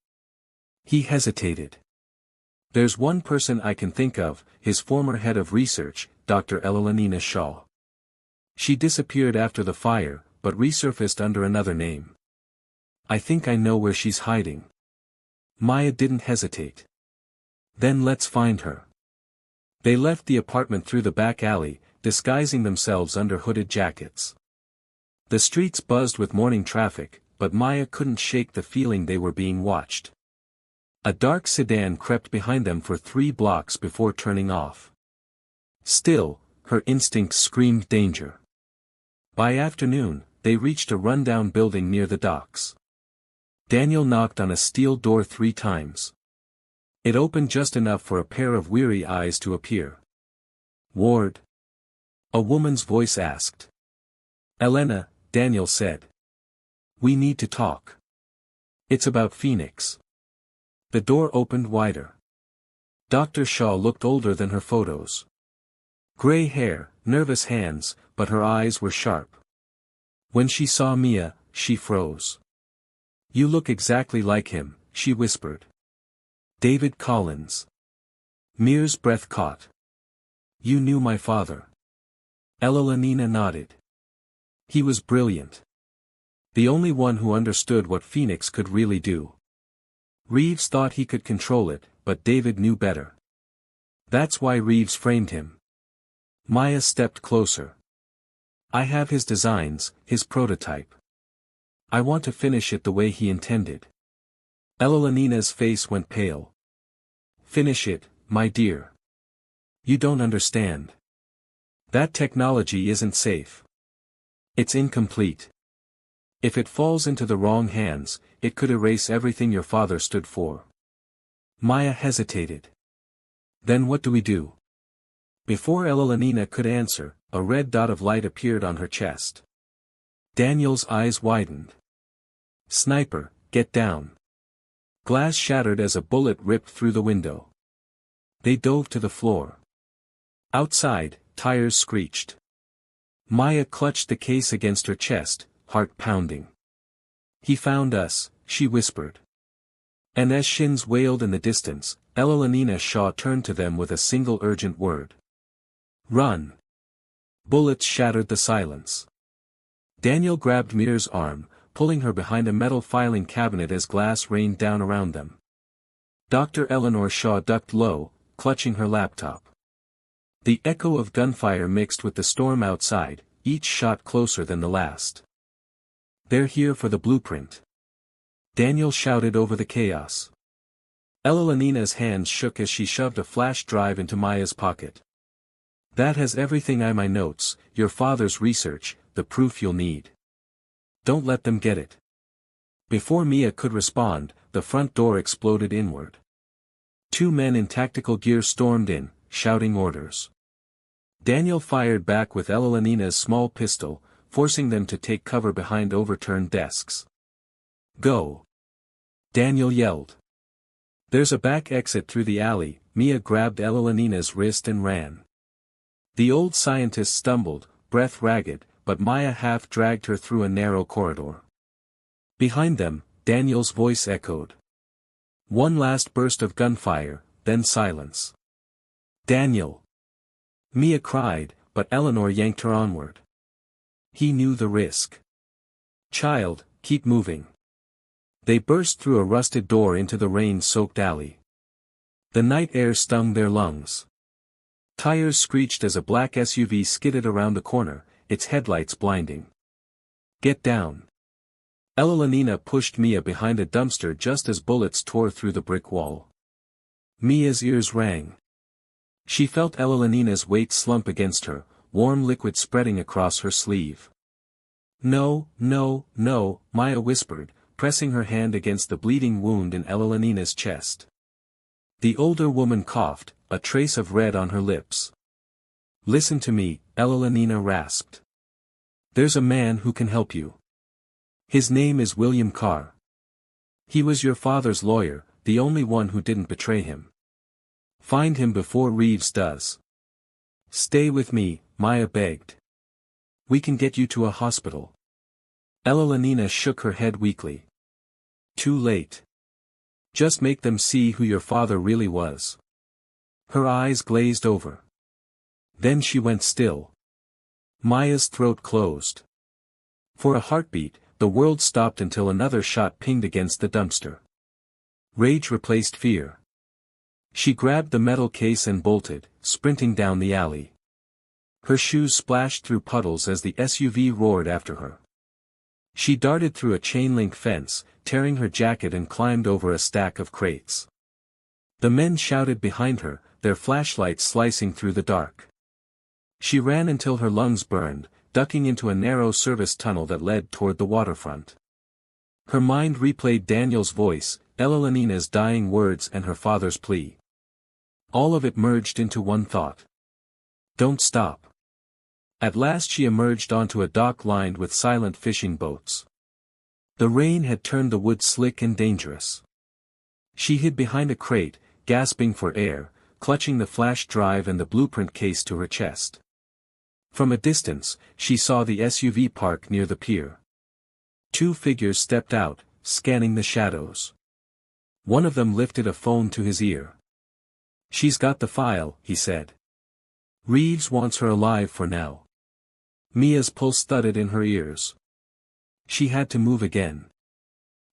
He hesitated. There's one person I can think of, his former head of research, Dr. Elanina Shaw. She disappeared after the fire, but resurfaced under another name. I think I know where she's hiding. Maya didn't hesitate. Then let's find her. They left the apartment through the back alley, disguising themselves under hooded jackets. The streets buzzed with morning traffic, but Maya couldn't shake the feeling they were being watched. A dark sedan crept behind them for 3 blocks before turning off. Still, her instincts screamed danger. By afternoon, they reached a rundown building near the docks. Daniel knocked on a steel door 3 times. It opened just enough for a pair of weary eyes to appear. Ward? A woman's voice asked. Elena, Daniel said. We need to talk. It's about Phoenix. The door opened wider. Dr. Shaw looked older than her photos. Gray hair, nervous hands, but her eyes were sharp. When she saw Mia, she froze. You look exactly like him, she whispered. David Collins. Mia's breath caught. You knew my father. Elanina nodded. He was brilliant. The only one who understood what Phoenix could really do. Reeves thought he could control it, but David knew better. That's why Reeves framed him. Maya stepped closer. I have his designs, his prototype. I want to finish it the way he intended. Elanina's face went pale. Finish it, my dear. You don't understand. That technology isn't safe. It's incomplete. If it falls into the wrong hands, it could erase everything your father stood for. Maya hesitated. Then what do we do? Before Elanina could answer, a red dot of light appeared on her chest. Daniel's eyes widened. Sniper, get down. Glass shattered as a bullet ripped through the window. They dove to the floor. Outside, tires screeched. Maya clutched the case against her chest, heart pounding. He found us, she whispered. And as shins wailed in the distance, Elanina Shaw turned to them with a single urgent word. Run. Bullets shattered the silence. Daniel grabbed Mia's arm, pulling her behind a metal filing cabinet as glass rained down around them. Dr. Eleanor Shaw ducked low, clutching her laptop. The echo of gunfire mixed with the storm outside, each shot closer than the last. They're here for the blueprint. Daniel shouted over the chaos. Elanina's hands shook as she shoved a flash drive into Maya's pocket. That has everything my notes, your father's research, the proof you'll need. Don't let them get it. Before Mia could respond, the front door exploded inward. 2 men in tactical gear stormed in, shouting orders. Daniel fired back with Elanina's small pistol, forcing them to take cover behind overturned desks. Go! Daniel yelled. There's a back exit through the alley. Mia grabbed Elanina's wrist and ran. The old scientist stumbled, breath ragged, but Maya half dragged her through a narrow corridor. Behind them, Daniel's voice echoed. One last burst of gunfire, then silence. Daniel! Mia cried, but Eleanor yanked her onward. He knew the risk. Child, keep moving. They burst through a rusted door into the rain-soaked alley. The night air stung their lungs. Tires screeched as a black SUV skidded around the corner, its headlights blinding. Get down. Elanina pushed Mia behind a dumpster just as bullets tore through the brick wall. Mia's ears rang. She felt Elanina's weight slump against her, warm liquid spreading across her sleeve. No, no, no, Maya whispered, pressing her hand against the bleeding wound in Elenina's chest. The older woman coughed, a trace of red on her lips. "Listen to me," Elenina rasped. "There's a man who can help you. His name is William Carr. He was your father's lawyer, the only one who didn't betray him. Find him before Reeves does." "Stay with me," Maya begged. "We can get you to a hospital." Elenina shook her head weakly. "Too late. Just make them see who your father really was." Her eyes glazed over. Then she went still. Maya's throat closed. For a heartbeat, the world stopped until another shot pinged against the dumpster. Rage replaced fear. She grabbed the metal case and bolted, sprinting down the alley. Her shoes splashed through puddles as the SUV roared after her. She darted through a chain-link fence, tearing her jacket and climbed over a stack of crates. The men shouted behind her, their flashlights slicing through the dark. She ran until her lungs burned, ducking into a narrow service tunnel that led toward the waterfront. Her mind replayed Daniel's voice, Elenina's dying words and her father's plea. All of it merged into one thought. Don't stop. At last she emerged onto a dock lined with silent fishing boats. The rain had turned the wood slick and dangerous. She hid behind a crate, gasping for air, clutching the flash drive and the blueprint case to her chest. From a distance, she saw the SUV park near the pier. Two figures stepped out, scanning the shadows. One of them lifted a phone to his ear. "She's got the file," he said. "Reeves wants her alive for now." Mia's pulse thudded in her ears. She had to move again.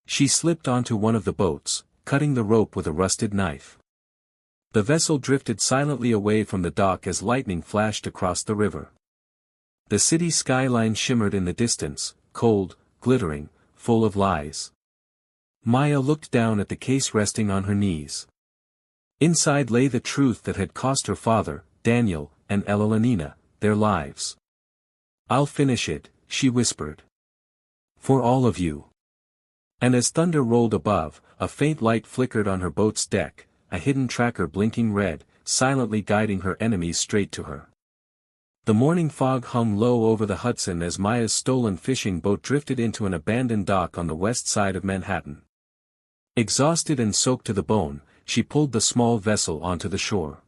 She slipped onto one of the boats, cutting the rope with a rusted knife. The vessel drifted silently away from the dock as lightning flashed across the river. The city skyline shimmered in the distance, cold, glittering, full of lies. Maya looked down at the case resting on her knees. Inside lay the truth that had cost her father, Daniel, and Elenina, their lives. "I'll finish it," she whispered. "For all of you." And as thunder rolled above, a faint light flickered on her boat's deck, a hidden tracker blinking red, silently guiding her enemies straight to her. The morning fog hung low over the Hudson as Maya's stolen fishing boat drifted into an abandoned dock on the west side of Manhattan. Exhausted and soaked to the bone, she pulled the small vessel onto the shore.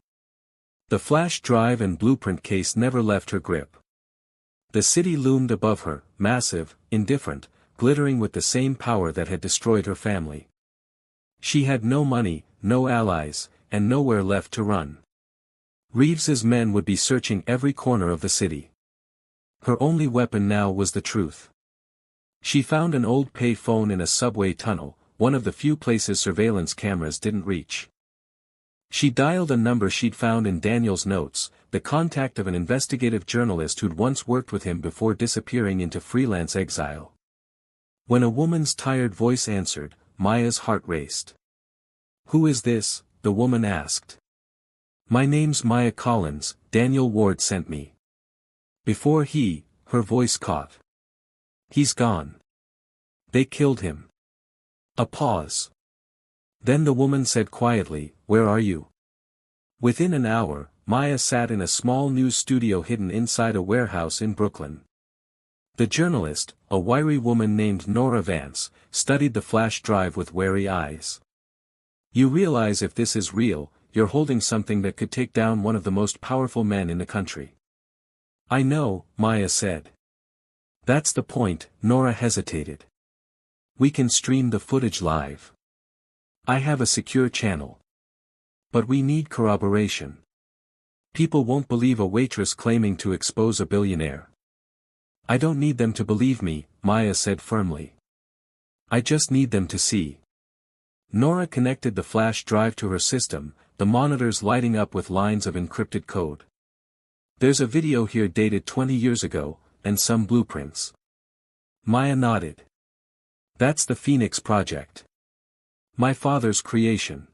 The flash drive and blueprint case never left her grip. The city loomed above her, massive, indifferent, glittering with the same power that had destroyed her family. She had no money, no allies, and nowhere left to run. Reeves's men would be searching every corner of the city. Her only weapon now was the truth. She found an old pay phone in a subway tunnel, one of the few places surveillance cameras didn't reach. She dialed a number she'd found in Daniel's notes, the contact of an investigative journalist who'd once worked with him before disappearing into freelance exile. When a woman's tired voice answered, Maya's heart raced. "Who is this?" the woman asked. "My name's Maya Collins, Daniel Ward sent me." Before her voice caught. "He's gone. They killed him." A pause. Then the woman said quietly, "Where are you?" Within an hour, Maya sat in a small news studio hidden inside a warehouse in Brooklyn. The journalist, a wiry woman named Nora Vance, studied the flash drive with wary eyes. "You realize if this is real, you're holding something that could take down one of the most powerful men in the country." "I know," Maya said. "That's the point," Nora hesitated. "We can stream the footage live. I have a secure channel. But we need corroboration. People won't believe a waitress claiming to expose a billionaire." "I don't need them to believe me," Maya said firmly. "I just need them to see." Nora connected the flash drive to her system, the monitors lighting up with lines of encrypted code. "There's a video here dated 20 years ago, and some blueprints." Maya nodded. "That's the Phoenix Project. My father's creation.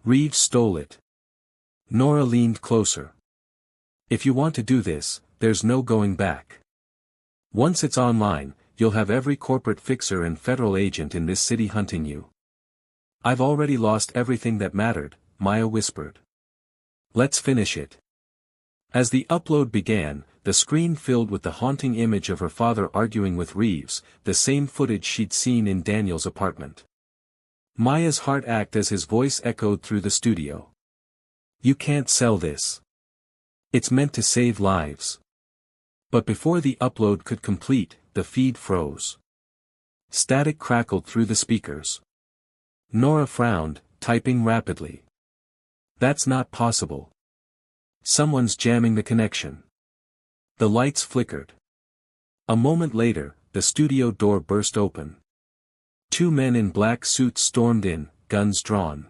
Reeves stole it." Nora leaned closer. "If you want to do this, there's no going back. Once it's online, you'll have every corporate fixer and federal agent in this city hunting you. I've already lost everything that mattered, Maya whispered. Let's finish it. As the upload began, the screen filled with the haunting image of her father arguing with Reeves, the same footage she'd seen in Daniel's apartment. Maya's heart ached as his voice echoed through the studio. You can't sell this. It's meant to save lives. But before the upload could complete, the feed froze. Static crackled through the speakers. Nora frowned, typing rapidly. That's not possible. Someone's jamming the connection. The lights flickered. A moment later, the studio door burst open. Two men in black suits stormed in, guns drawn.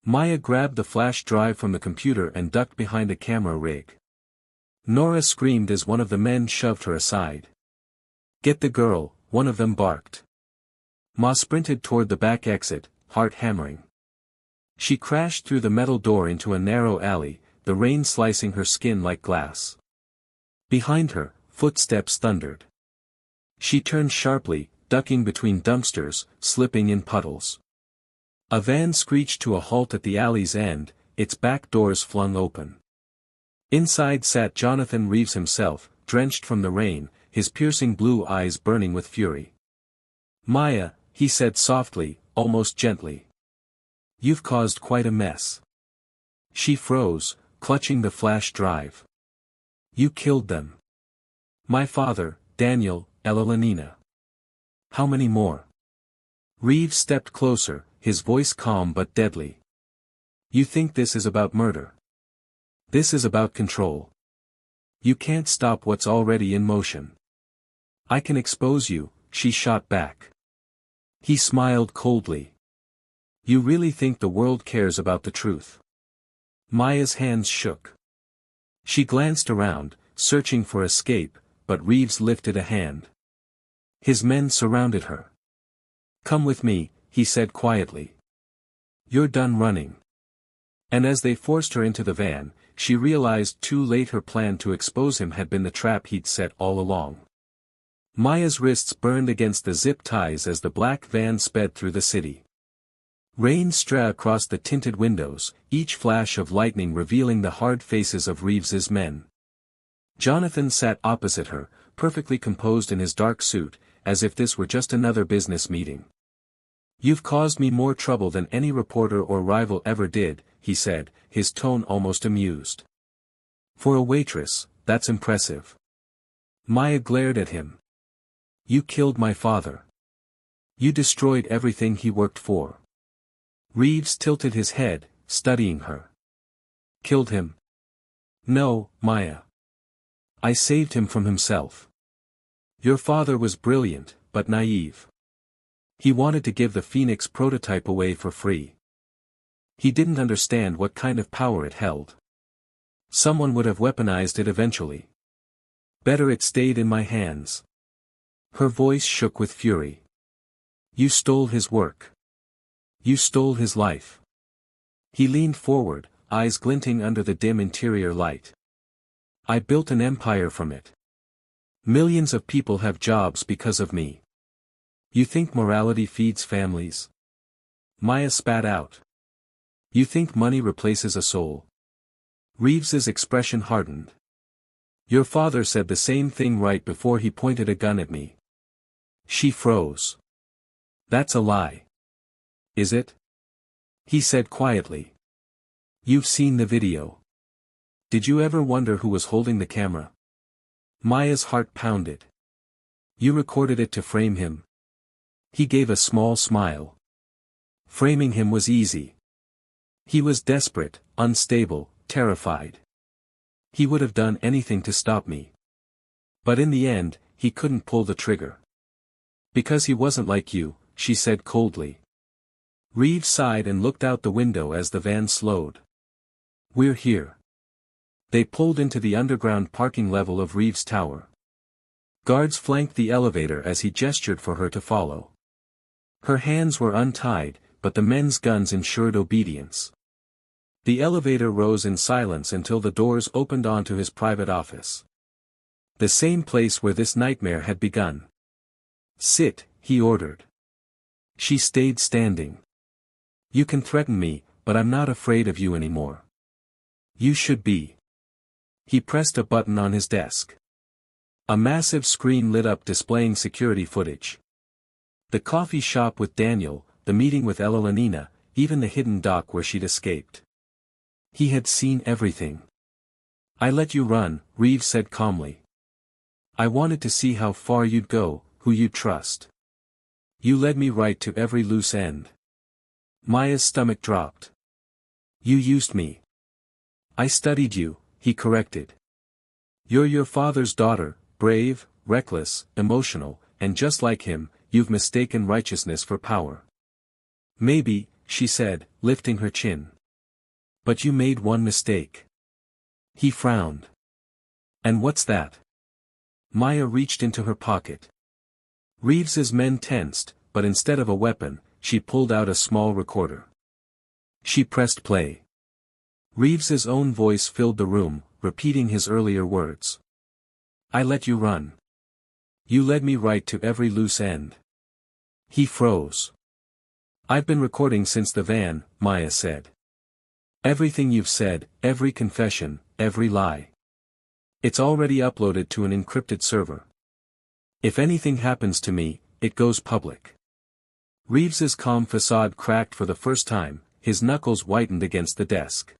Maya grabbed the flash drive from the computer and ducked behind a camera rig. Nora screamed as one of the men shoved her aside. Get the girl, one of them barked. Ma sprinted toward the back exit, heart hammering. She crashed through the metal door into a narrow alley, the rain slicing her skin like glass. Behind her, footsteps thundered. She turned sharply, ducking between dumpsters, slipping in puddles. A van screeched to a halt at the alley's end, its back doors flung open. Inside sat Jonathan Reeves himself, drenched from the rain, his piercing blue eyes burning with fury. Maya, he said softly, almost gently. You've caused quite a mess. She froze, clutching the flash drive. You killed them. My father, Daniel, Elenina. How many more? Reeves stepped closer, his voice calm but deadly. You think this is about murder? This is about control. You can't stop what's already in motion. I can expose you, she shot back. He smiled coldly. You really think the world cares about the truth? Maya's hands shook. She glanced around, searching for escape, but Reeves lifted a hand. His men surrounded her. Come with me, he said quietly. You're done running. And as they forced her into the van, she realized too late her plan to expose him had been the trap he'd set all along. Maya's wrists burned against the zip ties as the black van sped through the city. Rain streamed across the tinted windows, each flash of lightning revealing the hard faces of Reeves's men. Jonathan sat opposite her, perfectly composed in his dark suit, as if this were just another business meeting. You've caused me more trouble than any reporter or rival ever did, he said, his tone almost amused. For a waitress, that's impressive. Maya glared at him. You killed my father. You destroyed everything he worked for. Reeves tilted his head, studying her. Killed him? No, Maya. I saved him from himself. Your father was brilliant, but naive. He wanted to give the Phoenix prototype away for free. He didn't understand what kind of power it held. Someone would have weaponized it eventually. Better it stayed in my hands. Her voice shook with fury. You stole his work. You stole his life. He leaned forward, eyes glinting under the dim interior light. I built an empire from it. Millions of people have jobs because of me. You think morality feeds families? Maya spat out. You think money replaces a soul? Reeves's expression hardened. Your father said the same thing right before he pointed a gun at me. She froze. That's a lie. Is it? He said quietly. You've seen the video. Did you ever wonder who was holding the camera? Maya's heart pounded. You recorded it to frame him. He gave a small smile. Framing him was easy. He was desperate, unstable, terrified. He would have done anything to stop me. But in the end, he couldn't pull the trigger. Because he wasn't like you, she said coldly. Reeves sighed and looked out the window as the van slowed. We're here. They pulled into the underground parking level of Reeves' tower. Guards flanked the elevator as he gestured for her to follow. Her hands were untied, but the men's guns ensured obedience. The elevator rose in silence until the doors opened onto his private office. The same place where this nightmare had begun. Sit, he ordered. She stayed standing. You can threaten me, but I'm not afraid of you anymore. You should be. He pressed a button on his desk. A massive screen lit up displaying security footage. The coffee shop with Daniel, the meeting with Elenina, even the hidden dock where she'd escaped. He had seen everything. I let you run, Reeves said calmly. I wanted to see how far you'd go, who you'd trust. You led me right to every loose end. Maya's stomach dropped. You used me. I studied you, he corrected. You're your father's daughter, brave, reckless, emotional, and just like him, you've mistaken righteousness for power. Maybe, she said, lifting her chin. But you made one mistake. He frowned. And what's that? Maya reached into her pocket. Reeves's men tensed, but instead of a weapon, she pulled out a small recorder. She pressed play. Reeves's own voice filled the room, repeating his earlier words. I let you run. You led me right to every loose end. He froze. I've been recording since the van, Maya said. Everything you've said, every confession, every lie. It's already uploaded to an encrypted server. If anything happens to me, it goes public. Reeves's calm facade cracked for the first time, his knuckles whitened against the desk.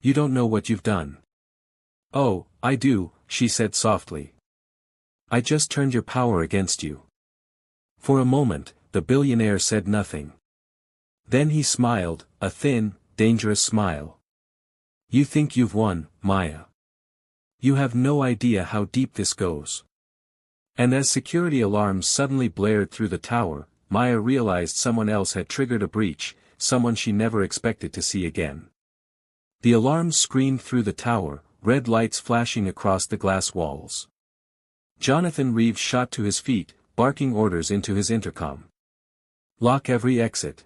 You don't know what you've done. Oh, I do, she said softly. I just turned your power against you. For a moment, the billionaire said nothing. Then he smiled, a thin, dangerous smile. You think you've won, Maya. You have no idea how deep this goes. And as security alarms suddenly blared through the tower, Maya realized someone else had triggered a breach, someone she never expected to see again. The alarms screamed through the tower, red lights flashing across the glass walls. Jonathan Reeves shot to his feet, barking orders into his intercom. Lock every exit.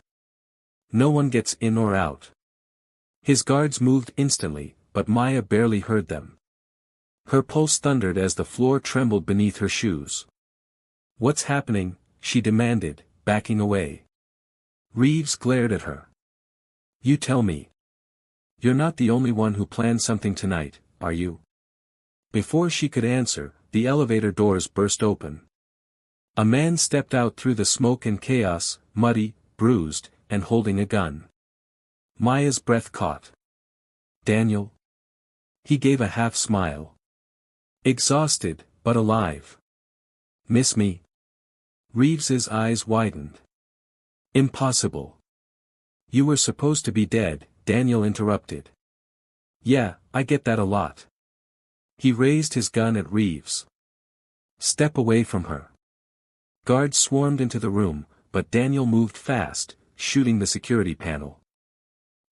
No one gets in or out. His guards moved instantly, but Maya barely heard them. Her pulse thundered as the floor trembled beneath her shoes. What's happening? She demanded, backing away. Reeves glared at her. You tell me. You're not the only one who planned something tonight, are you? Before she could answer, the elevator doors burst open. A man stepped out through the smoke and chaos, muddy, bruised, and holding a gun. Maya's breath caught. Daniel? He gave a half smile. Exhausted, but alive. Miss me? Reeves's eyes widened. Impossible. You were supposed to be dead, Daniel interrupted. Yeah, I get that a lot. He raised his gun at Reeves. Step away from her. Guards swarmed into the room, but Daniel moved fast, shooting the security panel.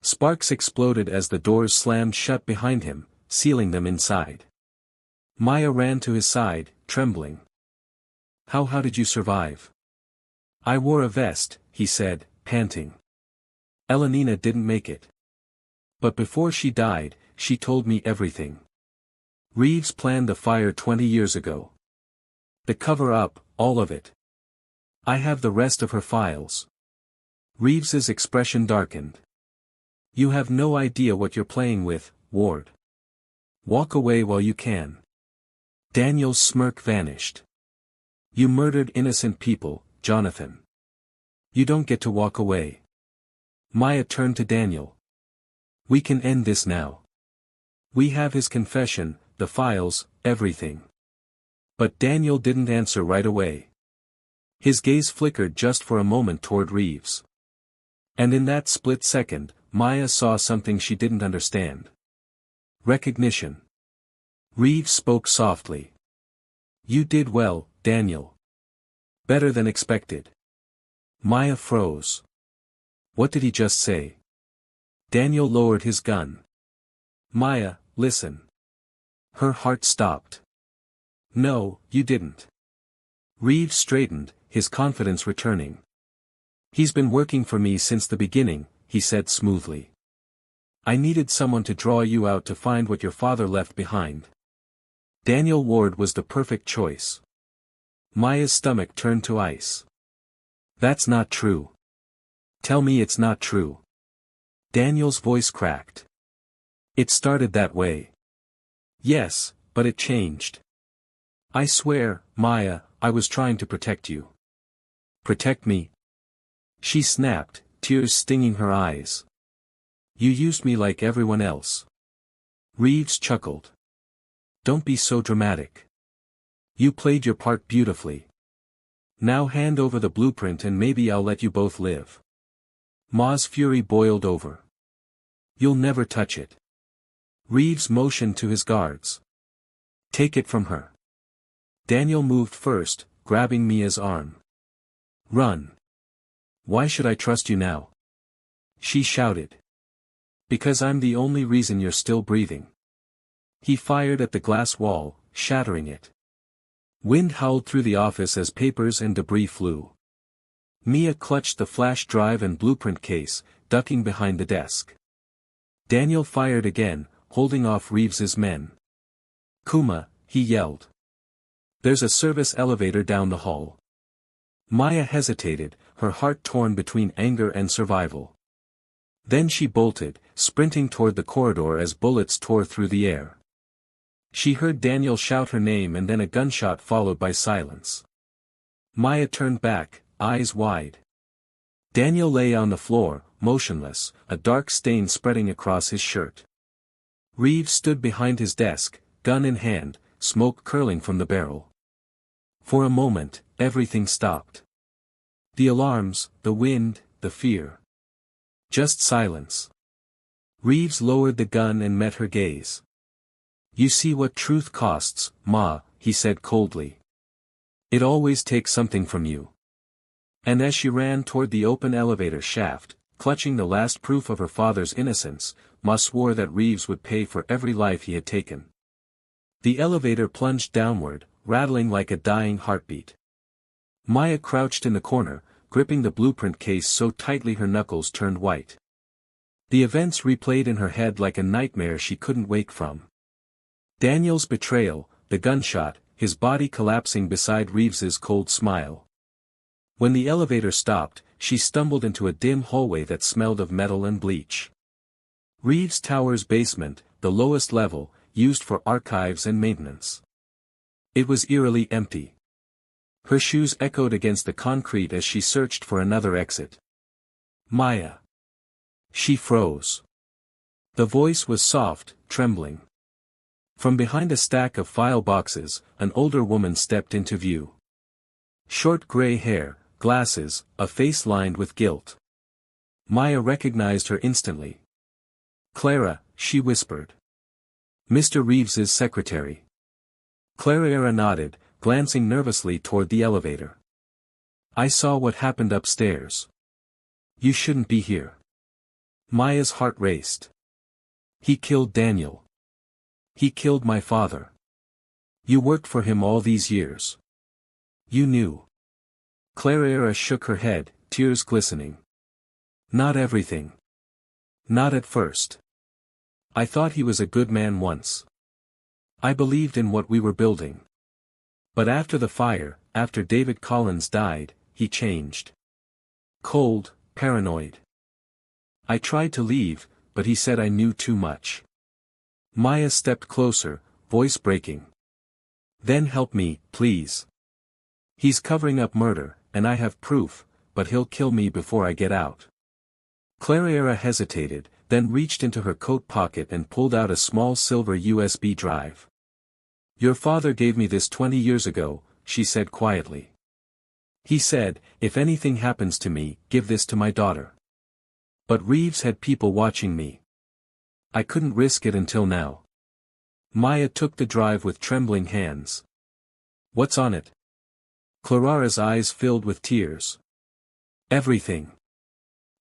Sparks exploded as the doors slammed shut behind him, sealing them inside. Maya ran to his side, trembling. How did you survive? I wore a vest, he said, panting. Elenina didn't make it. But before she died, she told me everything. Reeves planned the fire 20 years ago. The cover-up, all of it. I have the rest of her files. Reeves's expression darkened. You have no idea what you're playing with, Ward. Walk away while you can. Daniel's smirk vanished. You murdered innocent people, Jonathan. You don't get to walk away. Maya turned to Daniel. We can end this now. We have his confession, the files, everything. But Daniel didn't answer right away. His gaze flickered just for a moment toward Reeves. And in that split second, Maya saw something she didn't understand. Recognition. Reeves spoke softly. You did well, Daniel. Better than expected. Maya froze. What did he just say? Daniel lowered his gun. Maya, listen. Her heart stopped. No, you didn't. Reeves straightened, his confidence returning. He's been working for me since the beginning, he said smoothly. I needed someone to draw you out to find what your father left behind. Daniel Ward was the perfect choice. Maya's stomach turned to ice. That's not true. Tell me it's not true. Daniel's voice cracked. It started that way. Yes, but it changed. I swear, Maya, I was trying to protect you. Protect me? She snapped, tears stinging her eyes. You used me like everyone else. Reeves chuckled. Don't be so dramatic. You played your part beautifully. Now hand over the blueprint and maybe I'll let you both live. Ma's fury boiled over. You'll never touch it. Reeves motioned to his guards. Take it from her. Daniel moved first, grabbing Mia's arm. Run. Why should I trust you now? She shouted. Because I'm the only reason you're still breathing. He fired at the glass wall, shattering it. Wind howled through the office as papers and debris flew. Mia clutched the flash drive and blueprint case, ducking behind the desk. Daniel fired again, holding off Reeves's men. Kuma, he yelled. There's a service elevator down the hall. Maya hesitated, her heart torn between anger and survival. Then she bolted, sprinting toward the corridor as bullets tore through the air. She heard Daniel shout her name and then a gunshot followed by silence. Maya turned back, eyes wide. Daniel lay on the floor, motionless, a dark stain spreading across his shirt. Reeves stood behind his desk, gun in hand, smoke curling from the barrel. For a moment, everything stopped. The alarms, the wind, the fear. Just silence. Reeves lowered the gun and met her gaze. You see what truth costs, Ma, he said coldly. It always takes something from you. And as she ran toward the open elevator shaft, clutching the last proof of her father's innocence, Ma swore that Reeves would pay for every life he had taken. The elevator plunged downward, rattling like a dying heartbeat. Maya crouched in the corner, gripping the blueprint case so tightly her knuckles turned white. The events replayed in her head like a nightmare she couldn't wake from. Daniel's betrayal, the gunshot, his body collapsing beside Reeves's cold smile. When the elevator stopped, she stumbled into a dim hallway that smelled of metal and bleach. Reeves Tower's basement, the lowest level, used for archives and maintenance. It was eerily empty. Her shoes echoed against the concrete as she searched for another exit. Maya. She froze. The voice was soft, trembling. From behind a stack of file boxes, an older woman stepped into view. Short gray hair, glasses, a face lined with guilt. Maya recognized her instantly. Clara, she whispered. Mr. Reeves's secretary. Clara nodded, glancing nervously toward the elevator. I saw what happened upstairs. You shouldn't be here. Maya's heart raced. He killed Daniel. He killed my father. You worked for him all these years. You knew. Clara shook her head, tears glistening. Not everything. Not at first. I thought he was a good man once. I believed in what we were building. But after the fire, after David Collins died, he changed. Cold, paranoid. I tried to leave, but he said I knew too much. Maya stepped closer, voice breaking. Then help me, please. He's covering up murder, and I have proof, but he'll kill me before I get out. Clara hesitated, then reached into her coat pocket and pulled out a small silver USB drive. Your father gave me this 20 years ago, she said quietly. He said, if anything happens to me, give this to my daughter. But Reeves had people watching me. I couldn't risk it until now. Maya took the drive with trembling hands. What's on it? Clara's eyes filled with tears. Everything.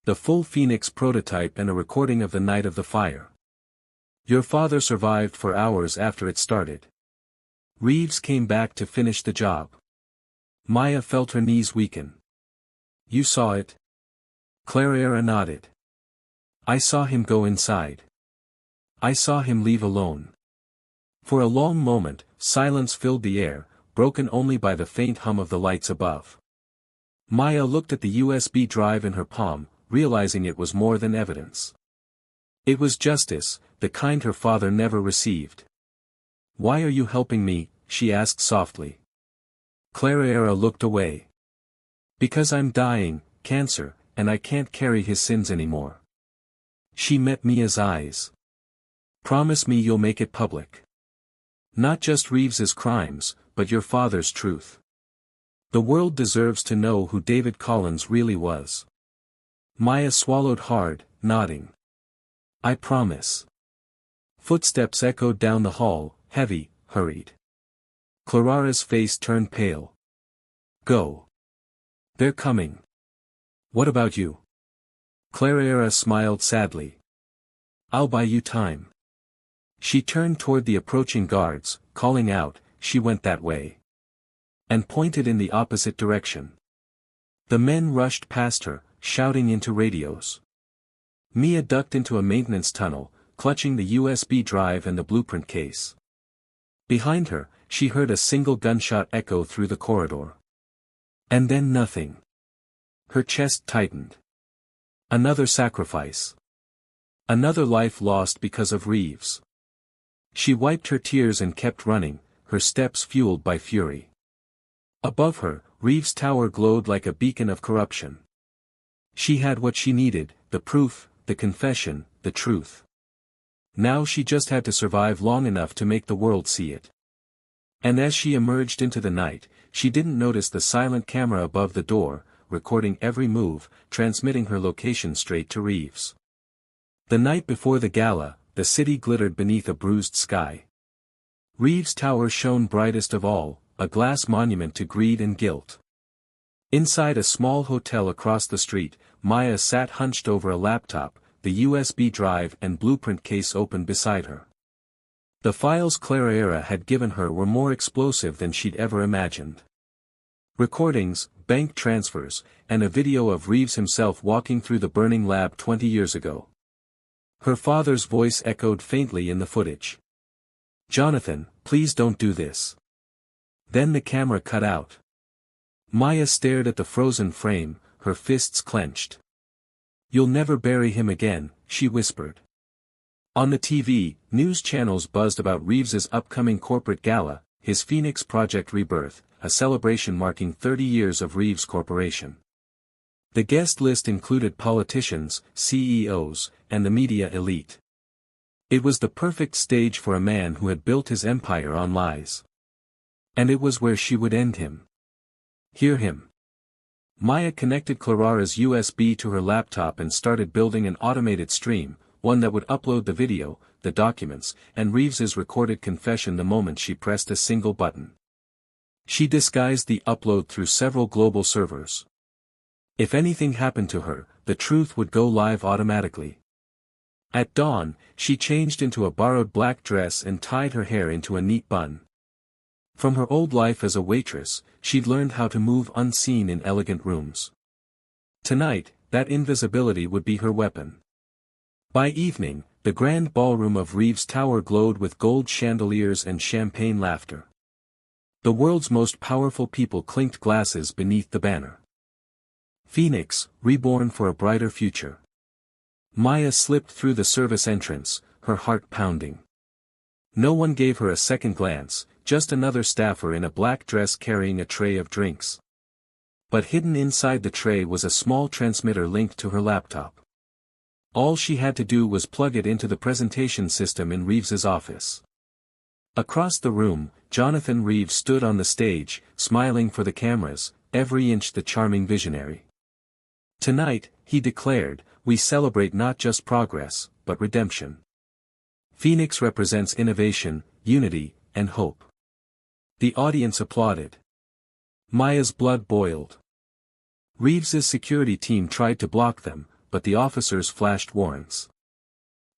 The full Phoenix prototype and a recording of the night of the fire. Your father survived for hours after it started. Reeves came back to finish the job. Maya felt her knees weaken. You saw it? Clara nodded. I saw him go inside. I saw him leave alone. For a long moment, silence filled the air, broken only by the faint hum of the lights above. Maya looked at the USB drive in her palm, realizing it was more than evidence. It was justice, the kind her father never received. "Why are you helping me?" she asked softly. Clara looked away. "Because I'm dying, cancer, and I can't carry his sins anymore." She met Mia's eyes. "Promise me you'll make it public. Not just Reeves's crimes, but your father's truth. The world deserves to know who David Collins really was." Maya swallowed hard, nodding. "I promise." Footsteps echoed down the hall, heavy, hurried. Clara's face turned pale. "Go. They're coming." "What about you?" Clara smiled sadly. "I'll buy you time." She turned toward the approaching guards, calling out, "She went that way," and pointed in the opposite direction. The men rushed past her, shouting into radios. Mia ducked into a maintenance tunnel, clutching the USB drive and the blueprint case. Behind her, she heard a single gunshot echo through the corridor. And then nothing. Her chest tightened. Another sacrifice. Another life lost because of Reeves. She wiped her tears and kept running, her steps fueled by fury. Above her, Reeves' tower glowed like a beacon of corruption. She had what she needed, the proof, the confession, the truth. Now she just had to survive long enough to make the world see it. And as she emerged into the night, she didn't notice the silent camera above the door, recording every move, transmitting her location straight to Reeves. The night before the gala, the city glittered beneath a bruised sky. Reeves' tower shone brightest of all, a glass monument to greed and guilt. Inside a small hotel across the street, Maya sat hunched over a laptop, the USB drive and blueprint case open beside her. The files Clara had given her were more explosive than she'd ever imagined. Recordings, bank transfers, and a video of Reeves himself walking through the burning lab 20 years ago. Her father's voice echoed faintly in the footage. "Jonathan, please don't do this." Then the camera cut out. Maya stared at the frozen frame, her fists clenched. "You'll never bury him again," she whispered. On the TV, news channels buzzed about Reeves's upcoming corporate gala, his Phoenix Project Rebirth, a celebration marking 30 years of Reeves Corporation. The guest list included politicians, CEOs, and the media elite. It was the perfect stage for a man who had built his empire on lies. And it was where she would end him. Hear him. Maya connected Clara's USB to her laptop and started building an automated stream, one that would upload the video, the documents, and Reeves's recorded confession the moment she pressed a single button. She disguised the upload through several global servers. If anything happened to her, the truth would go live automatically. At dawn, she changed into a borrowed black dress and tied her hair into a neat bun. From her old life as a waitress, she'd learned how to move unseen in elegant rooms. Tonight, that invisibility would be her weapon. By evening, the grand ballroom of Reeves' tower glowed with gold chandeliers and champagne laughter. The world's most powerful people clinked glasses beneath the banner. Phoenix, reborn for a brighter future. Maya slipped through the service entrance, her heart pounding. No one gave her a second glance, just another staffer in a black dress carrying a tray of drinks. But hidden inside the tray was a small transmitter linked to her laptop. All she had to do was plug it into the presentation system in Reeves's office. Across the room, Jonathan Reeves stood on the stage, smiling for the cameras, every inch the charming visionary. Tonight, he declared, we celebrate not just progress, but redemption. Phoenix represents innovation, unity, and hope. The audience applauded. Maya's blood boiled. Reeves's security team tried to block them, but the officers flashed warrants.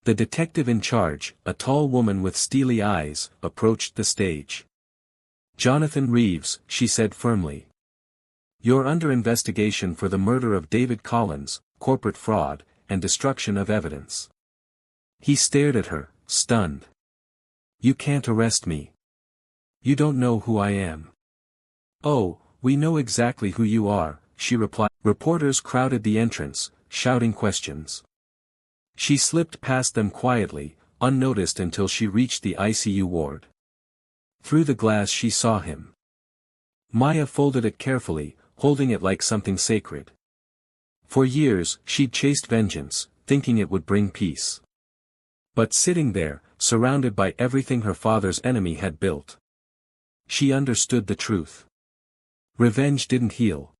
The detective in charge, a tall woman with steely eyes, approached the stage. "Jonathan Reeves," she said firmly. "You're under investigation for the murder of David Collins, corporate fraud, and destruction of evidence." He stared at her, stunned. "You can't arrest me. You don't know who I am." "Oh, we know exactly who you are," she replied. Reporters crowded the entrance, shouting questions. She slipped past them quietly, unnoticed until she reached the ICU ward. Through the glass she saw him. Maya folded it carefully, holding it like something sacred. For years, she'd chased vengeance, thinking it would bring peace. But sitting there, surrounded by everything her father's enemy had built, she understood the truth. Revenge didn't heal.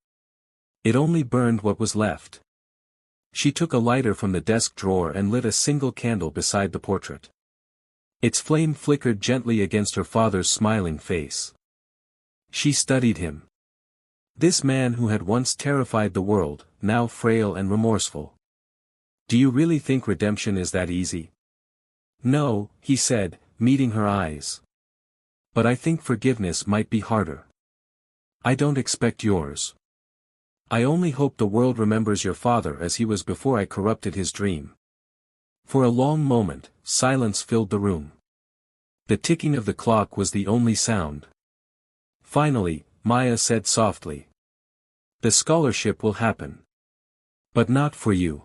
It only burned what was left. She took a lighter from the desk drawer and lit a single candle beside the portrait. Its flame flickered gently against her father's smiling face. She studied him. This man who had once terrified the world, now frail and remorseful. "Do you really think redemption is that easy?" "No," he said, meeting her eyes. "But I think forgiveness might be harder. I don't expect yours. I only hope the world remembers your father as he was before I corrupted his dream." For a long moment, silence filled the room. The ticking of the clock was the only sound. Finally, Maya said softly, "The scholarship will happen. But not for you."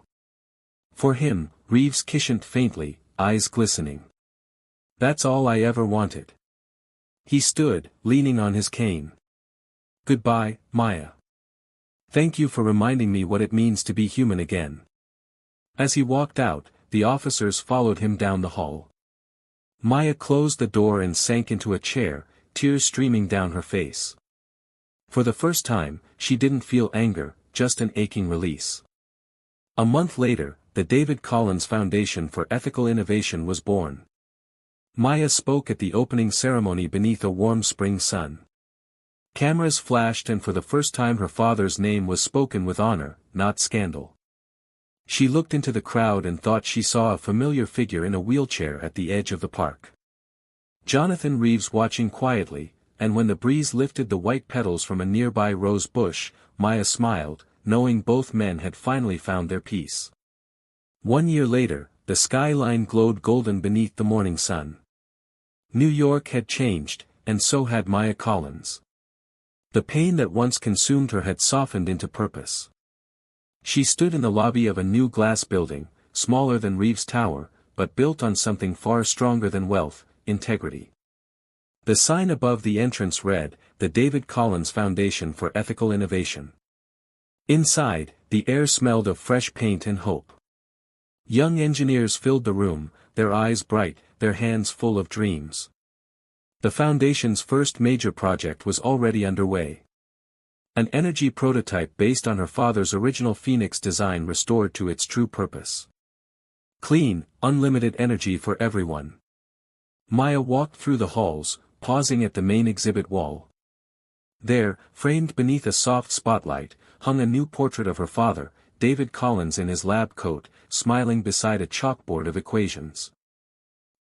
"For him," Reeves kishened faintly, eyes glistening. "That's all I ever wanted." He stood, leaning on his cane. "Goodbye, Maya. Thank you for reminding me what it means to be human again." As he walked out, the officers followed him down the hall. Maya closed the door and sank into a chair, tears streaming down her face. For the first time, she didn't feel anger, just an aching release. A month later, the David Collins Foundation for Ethical Innovation was born. Maya spoke at the opening ceremony beneath a warm spring sun. Cameras flashed and for the first time her father's name was spoken with honor, not scandal. She looked into the crowd and thought she saw a familiar figure in a wheelchair at the edge of the park. Jonathan Reeves watching quietly, and when the breeze lifted the white petals from a nearby rose bush, Maya smiled, knowing both men had finally found their peace. 1 year later, the skyline glowed golden beneath the morning sun. New York had changed, and so had Maya Collins. The pain that once consumed her had softened into purpose. She stood in the lobby of a new glass building, smaller than Reeves Tower, but built on something far stronger than wealth, integrity. The sign above the entrance read, "The David Collins Foundation for Ethical Innovation." Inside, the air smelled of fresh paint and hope. Young engineers filled the room, their eyes bright, their hands full of dreams. The foundation's first major project was already underway. An energy prototype based on her father's original Phoenix design restored to its true purpose. Clean, unlimited energy for everyone. Maya walked through the halls, pausing at the main exhibit wall. There, framed beneath a soft spotlight, hung a new portrait of her father, David Collins in his lab coat, smiling beside a chalkboard of equations.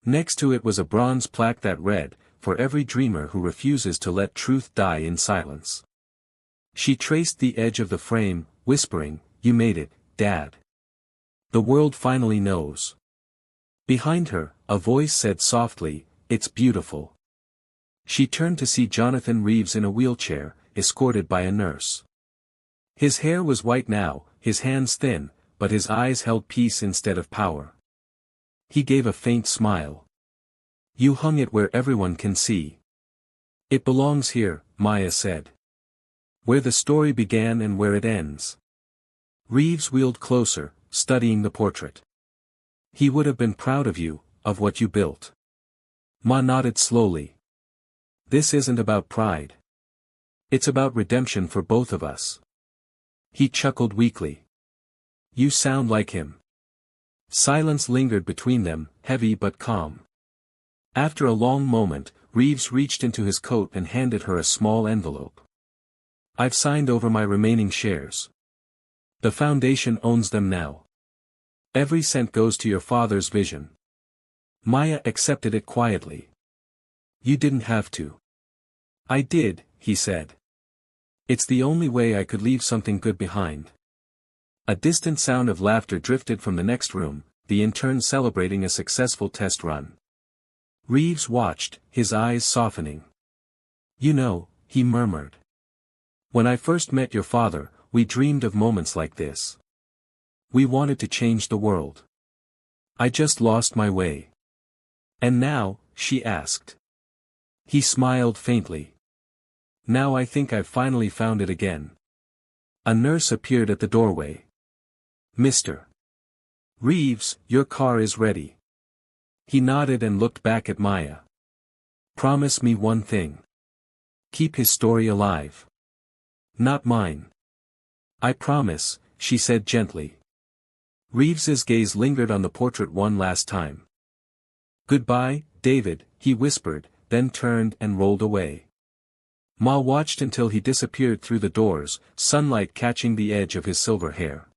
Next to it was a bronze plaque that read, "For every dreamer who refuses to let truth die in silence." She traced the edge of the frame, whispering, "You made it, Dad. The world finally knows." Behind her, a voice said softly, "It's beautiful." She turned to see Jonathan Reeves in a wheelchair, escorted by a nurse. His hair was white now, his hands thin, but his eyes held peace instead of power. He gave a faint smile. "You hung it where everyone can see." "It belongs here," Maya said. "Where the story began and where it ends." Reeves wheeled closer, studying the portrait. "He would have been proud of you, of what you built." Ma nodded slowly. "This isn't about pride. It's about redemption for both of us." He chuckled weakly. "You sound like him." Silence lingered between them, heavy but calm. After a long moment, Reeves reached into his coat and handed her a small envelope. "I've signed over my remaining shares. The foundation owns them now. Every cent goes to your father's vision." Maya accepted it quietly. "You didn't have to." "I did," he said. "It's the only way I could leave something good behind." A distant sound of laughter drifted from the next room, the intern celebrating a successful test run. Reeves watched, his eyes softening. "You know," he murmured. When I first met your father, we dreamed of moments like this. We wanted to change the world. I just lost my way. And now, she asked. He smiled faintly. Now I think I've finally found it again. A nurse appeared at the doorway. Mr. Reeves, your car is ready. He nodded and looked back at Maya. Promise me one thing. Keep his story alive. Not mine. I promise, she said gently. Reeves's gaze lingered on the portrait one last time. Goodbye, David, he whispered, then turned and rolled away. Ma watched until he disappeared through the doors, sunlight catching the edge of his silver hair.